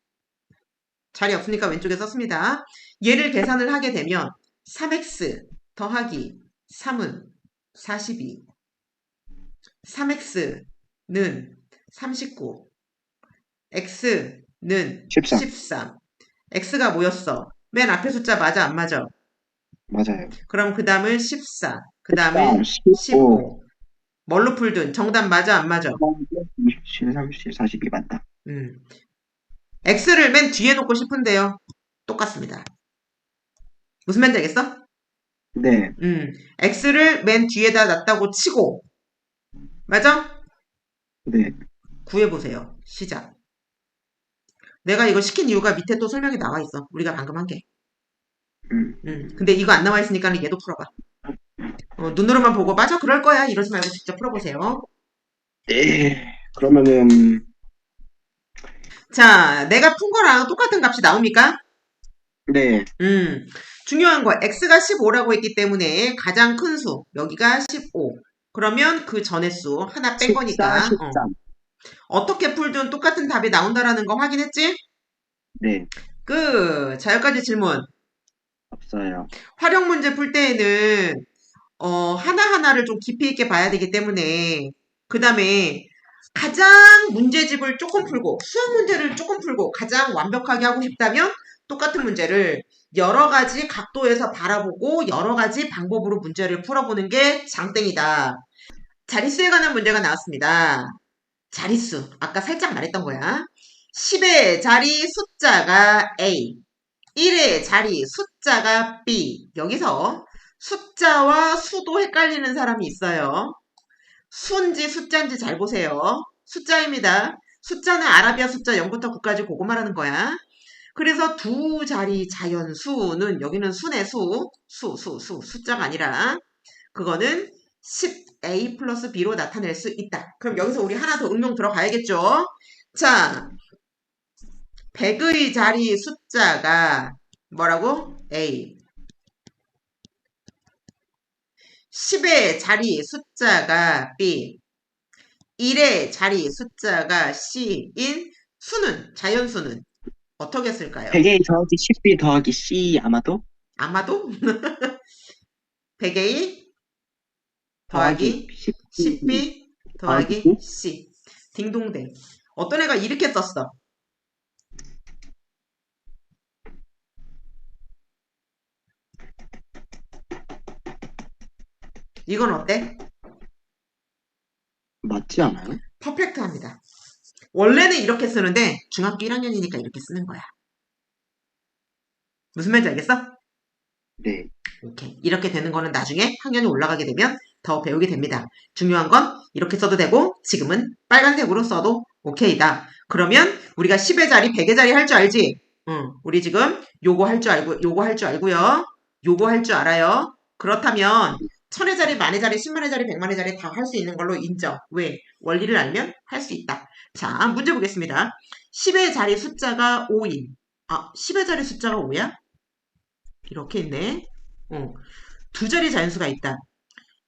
자리 없으니까 왼쪽에 썼습니다. 얘를 계산을 하게 되면 3x 더하기 3은 42, 3x는 39, x는 13. 13. x가 뭐였어? 맨 앞에 숫자 맞아 안 맞아? 맞아요. 그럼 그 다음은 14, 그 13, 다음에 15, 15. 뭘로 풀든 정답 맞아 안 맞아? 27, 30, 42 맞다. 음. x를 맨 뒤에 놓고 싶은데요. 똑같습니다. 무슨 말인지 알겠어? 네, x를 맨 뒤에다 놨다고 치고 맞아? 네. 구해보세요. 시작. 내가 이거 시킨 이유가 밑에 또 설명이 나와 있어. 우리가 방금 한 게. 음. 근데 이거 안 나와 있으니까 얘도 풀어봐. 눈으로만 보고 맞아 그럴 거야 이러지 말고 직접 풀어보세요. 네. 그러면은, 자, 내가 푼 거랑 똑같은 값이 나옵니까? 네. 중요한 거 x가 15라고 했기 때문에 가장 큰 수 여기가 15. 그러면 그 전의 수 하나 뺀 14, 거니까 13. 어떻게 풀든 똑같은 답이 나온다라는 거 확인했지? 네. 자 여기까지 질문. 없어요. 활용 문제 풀 때에는 하나하나를 좀 깊이 있게 봐야 되기 때문에 그 다음에 가장 문제집을 조금 풀고 수학 문제를 조금 풀고 가장 완벽하게 하고 싶다면 똑같은 문제를 여러 가지 각도에서 바라보고 여러 가지 방법으로 문제를 풀어보는 게 장땡이다. 자릿수에 관한 문제가 나왔습니다. 자릿수. 아까 살짝 말했던 거야. 10의 자리 숫자가 A, 1의 자리 숫자가 B. 여기서 숫자와 수도 헷갈리는 사람이 있어요. 수인지 숫자인지 잘 보세요. 숫자입니다. 숫자는 아라비아 숫자 0부터 9까지 그거 말하는 거야. 그래서 두 자리 자연수는 여기는 수네 숫자가 아니라 그거는 10a 플러스 b로 나타낼 수 있다. 그럼 여기서 우리 하나 더 응용 들어가야겠죠? 자, 100의 자리 숫자가 뭐라고? a. 10의 자리 숫자가 b. 1의 자리 숫자가 c인 수는, 자연수는 어떻게 쓸까요? 100A 더하기 10B 더하기 C 아마도? 아마도 100a 더하기 더하기 10B 10b 더하기 더하기 C? c. 딩동댕. 어떤 애가 이렇게 썼어. 이건 어때? 맞지 않아요? 퍼펙트합니다. 원래는 이렇게 쓰는데 중학교 1학년이니까 이렇게 쓰는 거야. 무슨 말인지 알겠어? 네. 오케이. 이렇게 되는 거는 나중에 학년이 올라가게 되면 더 배우게 됩니다. 중요한 건 이렇게 써도 되고 지금은 빨간색으로 써도 오케이다. 그러면 우리가 10의 자리, 100의 자리 할 줄 알지? 응. 우리 지금 요거 할 줄 알고, 요거 할 줄 알고요. 요거 할 줄 알아요. 그렇다면 1000의 자리, 만의 자리, 10만의 자리, 100만의 자리 다 할 수 있는 걸로 인정. 왜? 원리를 알면 할 수 있다. 자, 문제 보겠습니다. 10의 자리 숫자가 5인. 아, 10의 자리 숫자가 5야? 이렇게 있네. 두 자리 자연수가 있다.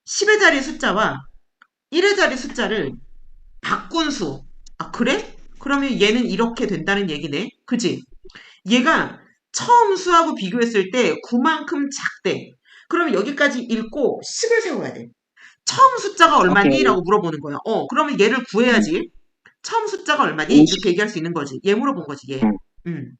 10의 자리 숫자와 1의 자리 숫자를 바꾼 수. 아, 그래? 그러면 얘는 이렇게 된다는 얘기네. 그지? 얘가 처음 수하고 비교했을 때 9만큼 작대. 그러면 여기까지 읽고 식을 세워야 돼. 처음 숫자가 얼마니? 오케이. 라고 물어보는 거야. 그러면 얘를 구해야지. 처음 숫자가 얼마니? 50. 이렇게 얘기할 수 있는 거지. 얘 물어본 거지, 얘. 응.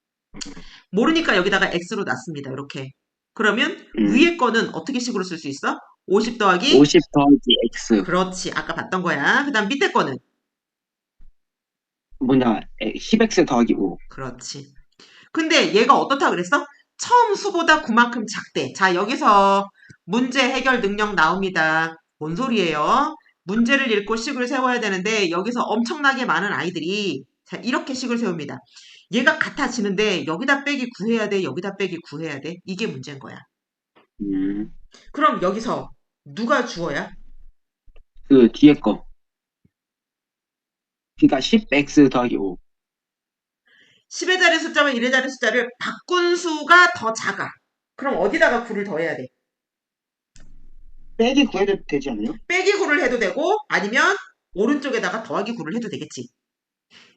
모르니까 여기다가 x로 놨습니다. 이렇게. 그러면 음. 위에 거는 어떻게 식으로 쓸 수 있어? 50 더하기 50 더하기 X. 그렇지. 아까 봤던 거야. 그 다음 밑에 거는 10X 더하기 5. 그렇지. 근데 얘가 어떻다 그랬어? 처음 수보다 그만큼 작대. 자, 여기서 문제 해결 능력 나옵니다. 뭔 소리예요? 문제를 읽고 식을 세워야 되는데 여기서 엄청나게 많은 아이들이 자, 이렇게 식을 세웁니다. 얘가 같아지는데 여기다 빼기 구해야 돼. 여기다 빼기 구해야 돼. 이게 문제인 거야. 음. 그럼 여기서 누가 주어야? 그 뒤에 거. 그러니까 10X 더하기 5. 10의 자리 숫자와 1의 자리 숫자를 바꾼 수가 더 작아. 그럼 어디다가 9를 더해야 돼? 빼기 구해도 되지 않나요? 빼기 9를 해도 되고 아니면 오른쪽에다가 더하기 9를 해도 되겠지.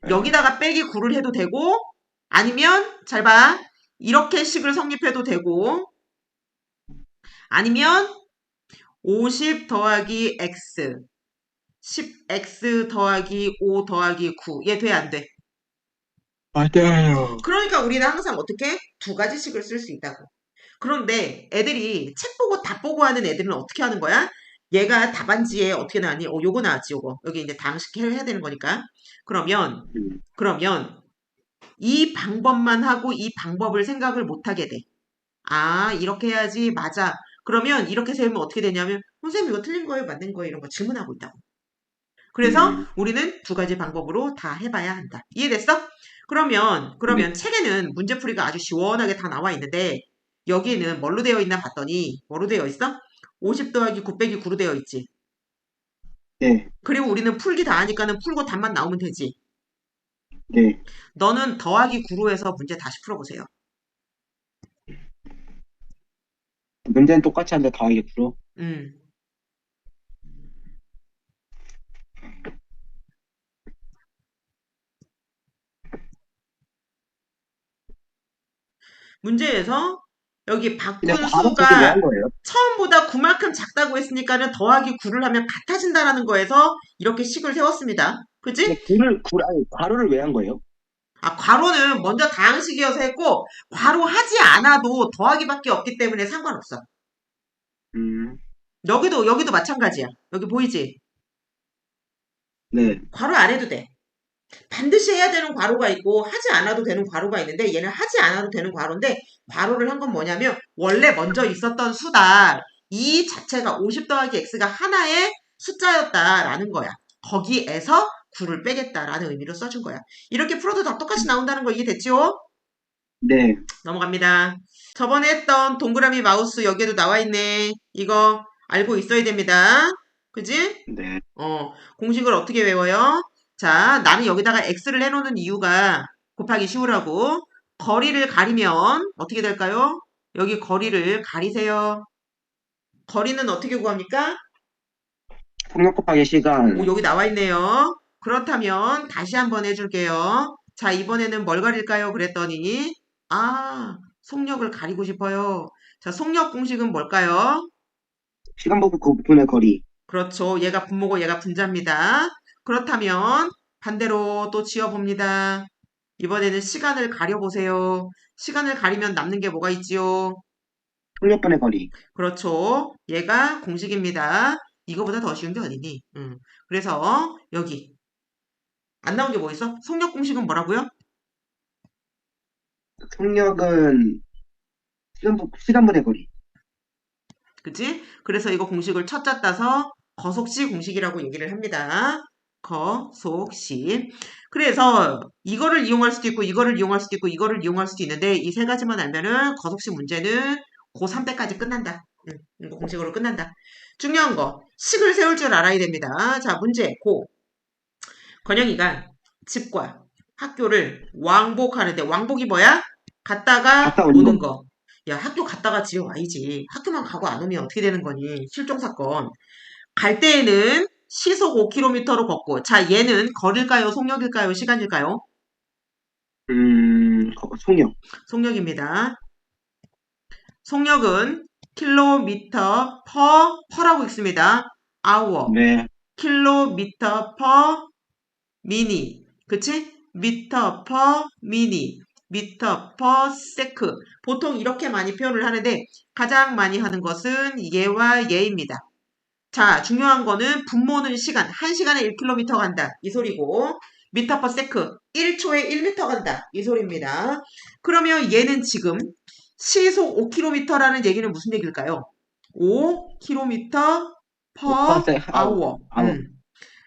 네. 여기다가 빼기 9를 해도 되고 아니면 잘 봐. 이렇게 식을 성립해도 되고 아니면 50 더하기 x 10x 더하기 5 더하기 9 얘 돼 안 돼? 맞아요. 그러니까 우리는 항상 어떻게? 두 가지 식을 쓸 수 있다고. 그런데 애들이 책 보고 답 보고 하는 애들은 어떻게 하는 거야? 얘가 답안지에 어떻게 나왔니? 요거 나왔지, 요거. 여기 이제 당식 해야 되는 거니까. 음. 그러면 이 방법만 하고 이 방법을 생각을 못 하게 돼. 아, 이렇게 해야지. 맞아. 그러면 이렇게 세우면 어떻게 되냐면, 선생님 이거 틀린 거예요? 맞는 거예요? 이런 거 질문하고 있다고. 그래서 음. 우리는 두 가지 방법으로 다 해봐야 한다. 이해됐어? 네. 그러면 책에는 문제풀이가 아주 시원하게 다 나와 있는데, 여기는 뭘로 되어 있나 봤더니, 뭐로 되어 있어? 50 더하기 9 빼기 9로 되어 있지. 네. 그리고 우리는 풀기 다 하니까는 풀고 답만 나오면 되지. 네. 너는 더하기 9로 해서 문제 다시 풀어보세요. 문제는 똑같이 하는데 더하기 9로. 음. 문제에서 여기 근데 바꾼 괄호 그게 왜 한 수가 거예요? 처음보다 9만큼 작다고 했으니까는 더하기 9를 하면 같아진다라는 거에서 이렇게 식을 세웠습니다. 근데 그치? 아니, 괄호를 왜 한 거예요? 아, 괄호는 먼저 다항식이어서 했고, 괄호 하지 않아도 더하기밖에 없기 때문에 상관없어. 음. 여기도 마찬가지야. 여기 보이지? 네. 괄호 안 해도 돼. 반드시 해야 되는 괄호가 있고 하지 않아도 되는 괄호가 있는데 얘는 하지 않아도 되는 괄호인데 괄호를 한 건 뭐냐면 원래 먼저 있었던 수다. 이 자체가 50 더하기 x가 하나의 숫자였다라는 거야. 거기에서 9를 빼겠다라는 의미로 써준 거야. 이렇게 풀어도 다 똑같이 나온다는 거 이해됐죠? 네. 넘어갑니다. 저번에 했던 동그라미 마우스 여기에도 나와 있네. 이거 알고 있어야 됩니다. 그지? 네. 공식을 어떻게 외워요? 자, 나는 여기다가 x를 해놓는 이유가 곱하기 쉬우라고. 거리를 가리면 어떻게 될까요? 여기 거리를 가리세요. 거리는 어떻게 구합니까? 폭력 곱하기 오, 시간. 여기 나와 있네요. 그렇다면 다시 한번 해줄게요. 자, 이번에는 뭘 가릴까요? 그랬더니 속력을 가리고 싶어요. 자, 속력 공식은 뭘까요? 시간 보고 곱분의 거리. 그렇죠. 얘가 분모고 얘가 분자입니다. 그렇다면 반대로 또 지어봅니다. 이번에는 시간을 가려보세요. 시간을 가리면 남는 게 뭐가 있지요? 폭력분의 거리. 그렇죠. 얘가 공식입니다. 이거보다 더 쉬운 게 어디니? 그래서 여기 안 나온 게 뭐 있어? 속력 공식은 뭐라고요? 속력은 시간분의 거리. 그치? 그래서 이거 공식을 첫자 따서 거속시 공식이라고 얘기를 합니다. 거속시. 그래서 이거를 이용할 수도 있고 이거를 이용할 수도 있고 이거를 이용할 수도 있는데 이 세 가지만 알면은 거속시 문제는 고3 때까지 끝난다. 이거 공식으로 끝난다. 중요한 거 식을 세울 줄 알아야 됩니다. 자 문제 고. 건영이가 집과 학교를 왕복하는데 왕복이 뭐야? 갔다가 갔다 오는 거. 오는 거. 야, 학교 갔다가 집에 와야지. 학교만 가고 안 오면 어떻게 되는 거니? 실종 사건. 갈 때에는 시속 5km로 걷고. 자, 얘는 거리일까요? 속력일까요? 시간일까요? 속력. 속력입니다. 속력은 킬로미터 퍼라고 있습니다. hour. 네. 킬로미터 퍼 미니. 그치? 미터 퍼 미니. 미터 퍼 세크. 보통 이렇게 많이 표현을 하는데 가장 많이 하는 것은 얘와 얘입니다. 자, 중요한 거는 분모는 시간. 1시간에 1km 간다. 이 소리고 미터 퍼 세크. 1초에 1m 간다. 이 소리입니다. 그러면 얘는 지금 시속 5km라는 얘기는 무슨 얘기일까요? 5km per 5%, hour. 아워.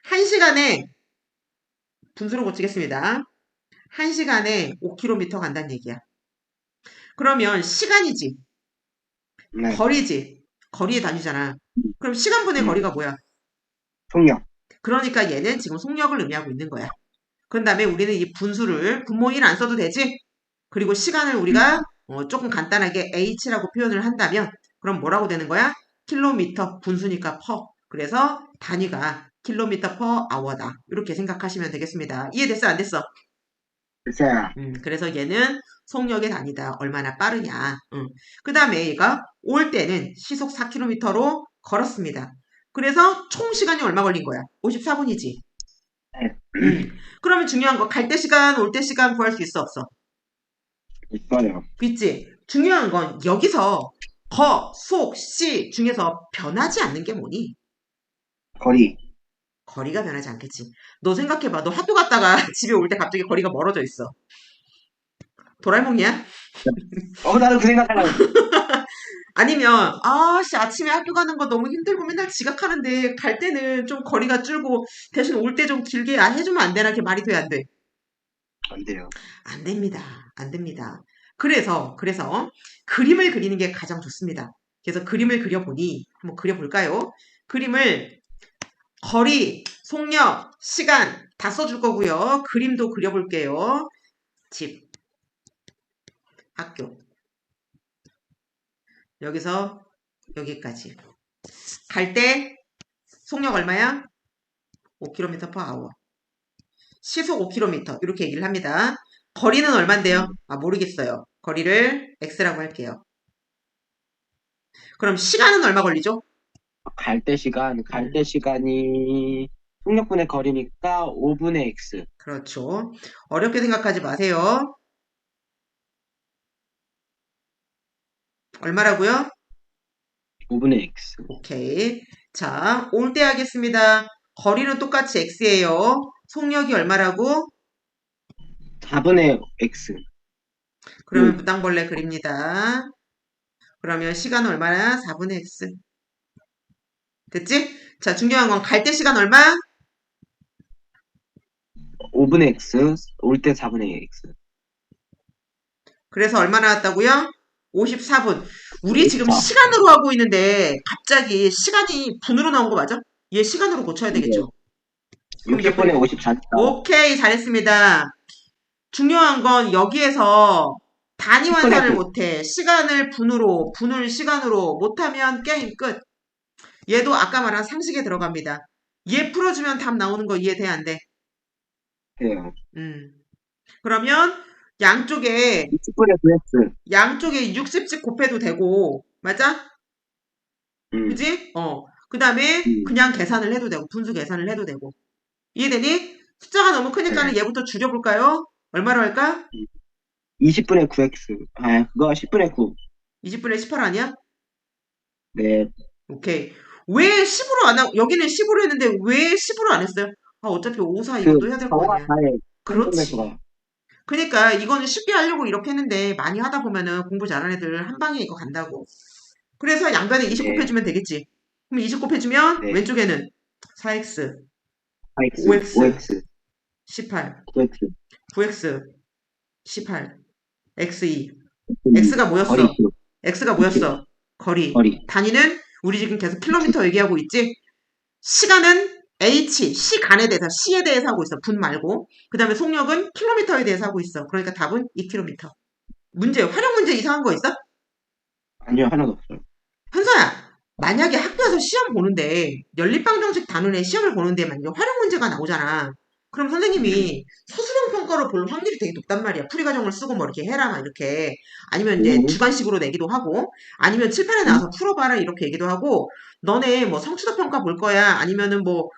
1시간에 분수로 고치겠습니다. 1시간에 5km 간다는 얘기야. 그러면 시간이지. 네. 거리지. 거리에 다니잖아. 그럼 시간분의 음, 거리가 뭐야? 속력. 그러니까 얘는 지금 속력을 의미하고 있는 거야. 그런 다음에 우리는 이 분수를 분모 1 안 써도 되지? 그리고 시간을 음, 우리가 조금 간단하게 h라고 표현을 한다면 그럼 뭐라고 되는 거야? 킬로미터 분수니까 퍼. 그래서 단위가 킬로미터 퍼 아워다. 이렇게 생각하시면 되겠습니다. 이해됐어? 안 됐어? 글쎄요. 그래서 얘는 속력의 단위다. 얼마나 빠르냐. 그 다음에 얘가 올 때는 시속 4km로 걸었습니다. 그래서 총 시간이 얼마 걸린 거야? 54분이지. 네. 그러면 중요한 거, 갈 때 시간, 올 때 시간 구할 수 있어, 없어? 있어요. 있지? 중요한 건 여기서 거, 속, 시 중에서 변하지 않는 게 뭐니? 거리. 거리가 변하지 않겠지. 너 생각해봐. 너 학교 갔다가 집에 올 때 갑자기 거리가 멀어져 있어. 도라에몽이야? 나도 그 생각하려고. 아니면 아침에 학교 가는 거 너무 힘들고 맨날 지각하는데 갈 때는 좀 거리가 줄고 대신 올 때 좀 길게 해주면 안 되나? 이렇게 말이 돼, 안 돼? 안 돼요. 안 됩니다. 안 됩니다. 그래서 그림을 그리는 게 가장 좋습니다. 그래서 그림을 그려보니 한번 그려볼까요? 그림을 거리, 속력, 시간 다 써줄 거고요. 그림도 그려볼게요. 집, 학교. 여기서 여기까지. 갈 때 속력 얼마야? 5km per hour. 시속 5km 이렇게 얘기를 합니다. 거리는 얼만데요? 모르겠어요. 거리를 x라고 할게요. 그럼 시간은 얼마 걸리죠? 갈 음, 때 시간이 속력분의 거리니까 5분의 x. 그렇죠. 어렵게 생각하지 마세요. 얼마라고요? 5분의 x. 오케이. 자, 올 때 하겠습니다. 거리는 똑같이 x예요. 속력이 얼마라고? 4분의 x. 그러면 무당벌레 그립니다. 그러면 시간은 얼마나? 4분의 x. 됐지? 자, 중요한 건 갈 때 시간 얼마? 5분의 x. 올 때 4분의 x. 그래서 얼마 나왔다고요? 54분. 우리 지금 54. 시간으로 하고 있는데 갑자기 시간이 분으로 나온 거 맞아? 얘 시간으로 고쳐야 네. 되겠죠? 그럼 이제 60분의 54. 오케이, 잘했습니다. 중요한 건 여기에서 단위 10분의 환산을 9. 못해. 시간을 분으로, 분을 시간으로 못하면 게임 끝. 얘도 아까 말한 상식에 들어갑니다. 얘 풀어주면 답 나오는 거 이해돼, 안 돼? 돼요. 음. 그러면 양쪽에, 60분의 9x. 양쪽에 60씩 곱해도 되고, 맞아? 음. 그지? 그 다음에 음. 그냥 계산을 해도 되고, 분수 계산을 해도 되고. 이해되니? 숫자가 너무 네. 크니까는 얘부터 줄여볼까요? 얼마로 할까? 20분의 9x. 아, 그거 10분의 9. 20분의 18 아니야? 네. 오케이. 왜 10으로 안 하고, 여기는 10으로 했는데 왜 10으로 안 했어요? 아, 어차피 5, 4 그, 이것도 해야 될 거 정화 아니야. 다에 그렇지. 평균배수가. 그러니까 이거는 쉽게 하려고 이렇게 했는데 많이 하다 보면은 공부 잘하는 애들 한 방에 이거 간다고. 그래서 양변에 20 네. 곱해주면 되겠지. 그럼 20 곱해주면 네. 왼쪽에는 4x, 4x, 5x, 5x, 18, 9x. 9x, 18, x2. 음. x가 거리 뭐였어? 2km. x가 2km. 뭐였어? 거리. 거리. 단위는 우리 지금 계속 킬로미터 얘기하고 있지? 시간은 h, 시간에 대해서, 시에 대해서 하고 있어. 분 말고. 그 다음에 속력은 킬로미터에 대해서 하고 있어. 그러니까 답은 2km. 문제, 활용 문제 이상한 거 있어? 아니요, 하나도 없어요. 현서야, 만약에 학교에서 시험 보는데, 연립방정식 다루는 시험을 보는데, 만약에 활용 문제가 나오잖아. 그럼 음. 선생님이 서술형 평가로 볼 확률이 되게 높단 말이야. 풀이 과정을 쓰고 뭐 이렇게 해라, 막 이렇게. 아니면 이제 음. 주관식으로 내기도 하고, 아니면 칠판에 음. 나와서 풀어봐라, 이렇게 얘기도 하고, 너네 뭐 성취도 평가 볼 거야, 아니면은 뭐,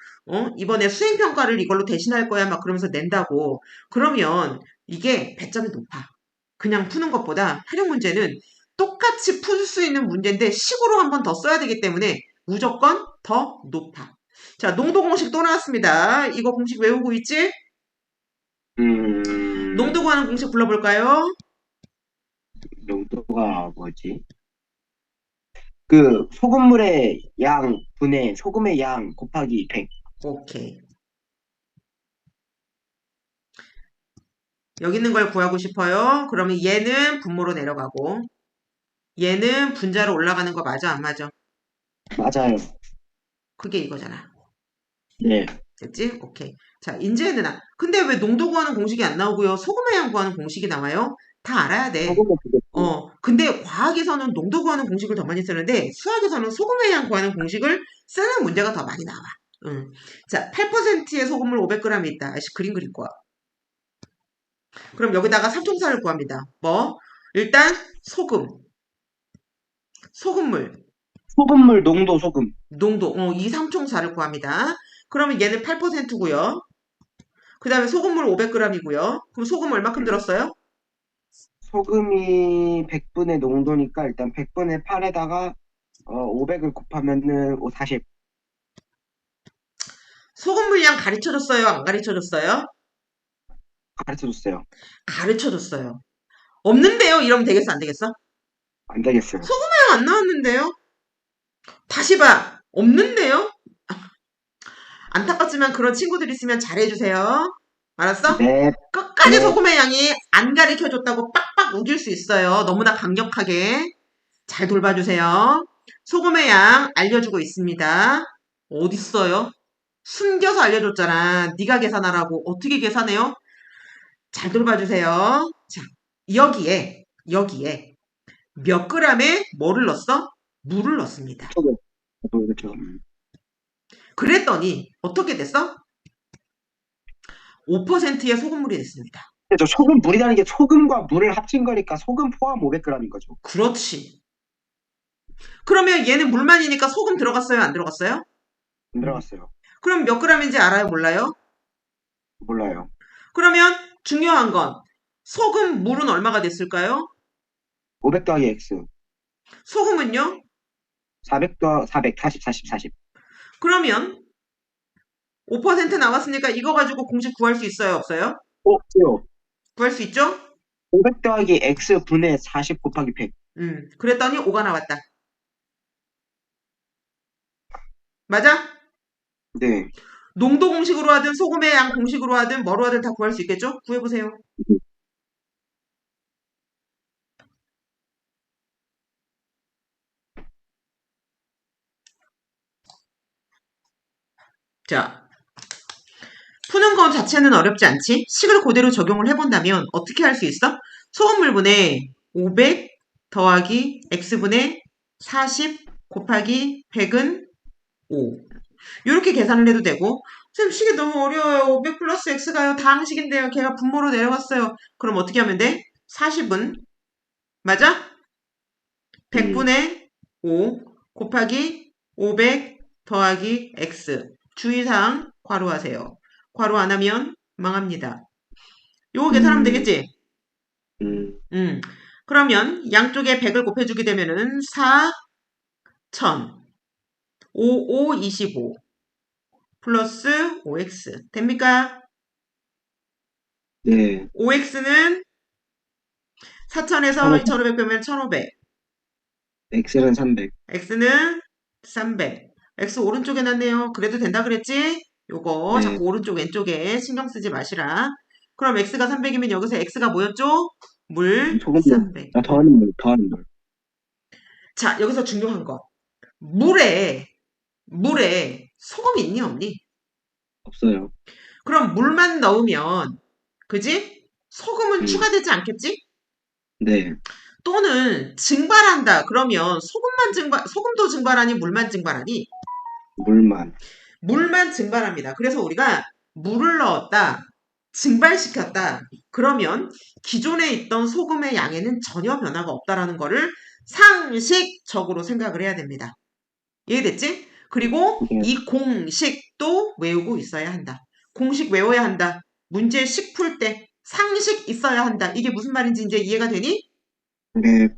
이번에 수행 평가를 이걸로 대신할 거야, 막 그러면서 낸다고. 그러면 이게 배점이 높아. 그냥 푸는 것보다 활용 문제는 똑같이 풀 수 있는 문제인데 식으로 한 번 더 써야 되기 때문에 무조건 더 높아. 자, 농도 공식 또 나왔습니다. 이거 공식 외우고 있지? 음. 농도 구하는 공식 불러볼까요? 농도가 뭐지? 그, 소금물의 양 분의 소금의 양 곱하기 100. 오케이. 여기 있는 걸 구하고 싶어요. 그러면 얘는 분모로 내려가고 얘는 분자로 올라가는 거 맞아? 안 맞아? 맞아요. 그게 이거잖아. 네. 됐지? 오케이. 자, 이제는 근데 왜 농도 구하는 공식이 안 나오고요? 소금의 양 구하는 공식이 나와요? 다 알아야 돼. 소금의 부족분. 근데 과학에서는 농도 구하는 공식을 더 많이 쓰는데 수학에서는 소금의 양 구하는 공식을 쓰는 문제가 더 많이 나와. 자, 8%의 소금물 500g이 있다. 아저씨 그림 그릴 거야. 그럼 여기다가 삼총사를 구합니다. 뭐? 일단 소금, 소금물, 소금물 농도 소금. 농도, 이 삼총사를 구합니다. 그러면 얘는 8%고요. 그 다음에 소금물 500g이고요. 그럼 소금 얼마큼 들었어요? 소금이 100분의 농도니까 일단 100분의 8에다가 500을 곱하면은 40. 소금 물량 가르쳐줬어요? 안 가르쳐줬어요? 가르쳐줬어요. 가르쳐줬어요. 없는데요? 이러면 되겠어? 안 되겠어? 안 되겠어요. 소금물량 안 나왔는데요? 다시 봐. 없는데요? 안타깝지만 그런 친구들 있으면 잘해주세요. 알았어? 네. 끝까지 네. 소금의 양이 안 가르쳐줬다고 빡빡 우길 수 있어요. 너무나 강력하게. 잘 돌봐주세요. 소금의 양 알려주고 있습니다. 어딨어요? 숨겨서 알려줬잖아. 네가 계산하라고. 어떻게 계산해요? 잘 돌봐주세요. 자, 여기에 몇 그램의 뭐를 넣었어? 물을 넣습니다. 소금. 그렇죠. 그랬더니 어떻게 됐어? 5%의 소금물이 됐습니다. 저 소금 물이라는 게 소금과 물을 합친 거니까 소금 포함 500g인 거죠. 그렇지. 그러면 얘는 물만이니까 소금 들어갔어요? 안 들어갔어요? 안 들어갔어요. 그럼 몇 그램인지 알아요? 몰라요? 몰라요. 그러면 중요한 건 소금 물은 얼마가 됐을까요? 500 더하기 x. 소금은요? 400 40, 40, 40. 그러면 5% 나왔으니까 이거 가지고 공식 구할 수 있어요, 없어요? 없어요. 구할 수 있죠? 500 더하기 x분의 40 곱하기 100. 그랬더니 5가 나왔다. 맞아? 네. 농도 공식으로 하든 소금의 양 공식으로 하든 뭐로 하든 다 구할 수 있겠죠? 구해보세요. 자, 푸는 것 자체는 어렵지 않지? 식을 그대로 적용을 해본다면 어떻게 할 수 있어? 소금물분의 500 더하기 x분의 40 곱하기 100은 5. 이렇게 계산을 해도 되고 선생님 식이 너무 어려워요. 500 플러스 x가요. 다항식인데요. 걔가 분모로 내려갔어요. 그럼 어떻게 하면 돼? 40은 맞아? 음, 100분의 5 곱하기 500 더하기 x. 주의사항 괄호하세요. 괄호 안 하면 망합니다. 요거 계산하면 음, 되겠지? 음, 그러면 양쪽에 100을 곱해주게 되면은 4, 1000, 5, 5, 25 플러스 5x 됩니까? 네. 5x는 4000에서 1500, 2500 빼면 1500. x는 300. x는 300. x 오른쪽에 놨네요. 그래도 된다 그랬지? 요거 네. 자꾸 오른쪽 왼쪽에 신경 쓰지 마시라. 그럼 x가 300이면 여기서 x가 뭐였죠? 물 소금물. 300. 아, 더하는 물, 더하는 물. 자, 여기서 중요한 거. 물에 소금이 있니 없니? 없어요. 그럼 물만 넣으면 그지? 소금은 음, 추가되지 않겠지? 네. 또는 증발한다. 그러면 소금도 증발하니 물만 증발하니? 물만. 물만 증발합니다. 그래서 우리가 물을 넣었다, 증발시켰다. 그러면 기존에 있던 소금의 양에는 전혀 변화가 없다라는 거를 상식적으로 생각을 해야 됩니다. 이해됐지? 그리고 네. 이 공식도 외우고 있어야 한다. 공식 외워야 한다. 문제식 풀 때 상식 있어야 한다. 이게 무슨 말인지 이제 이해가 되니? 네.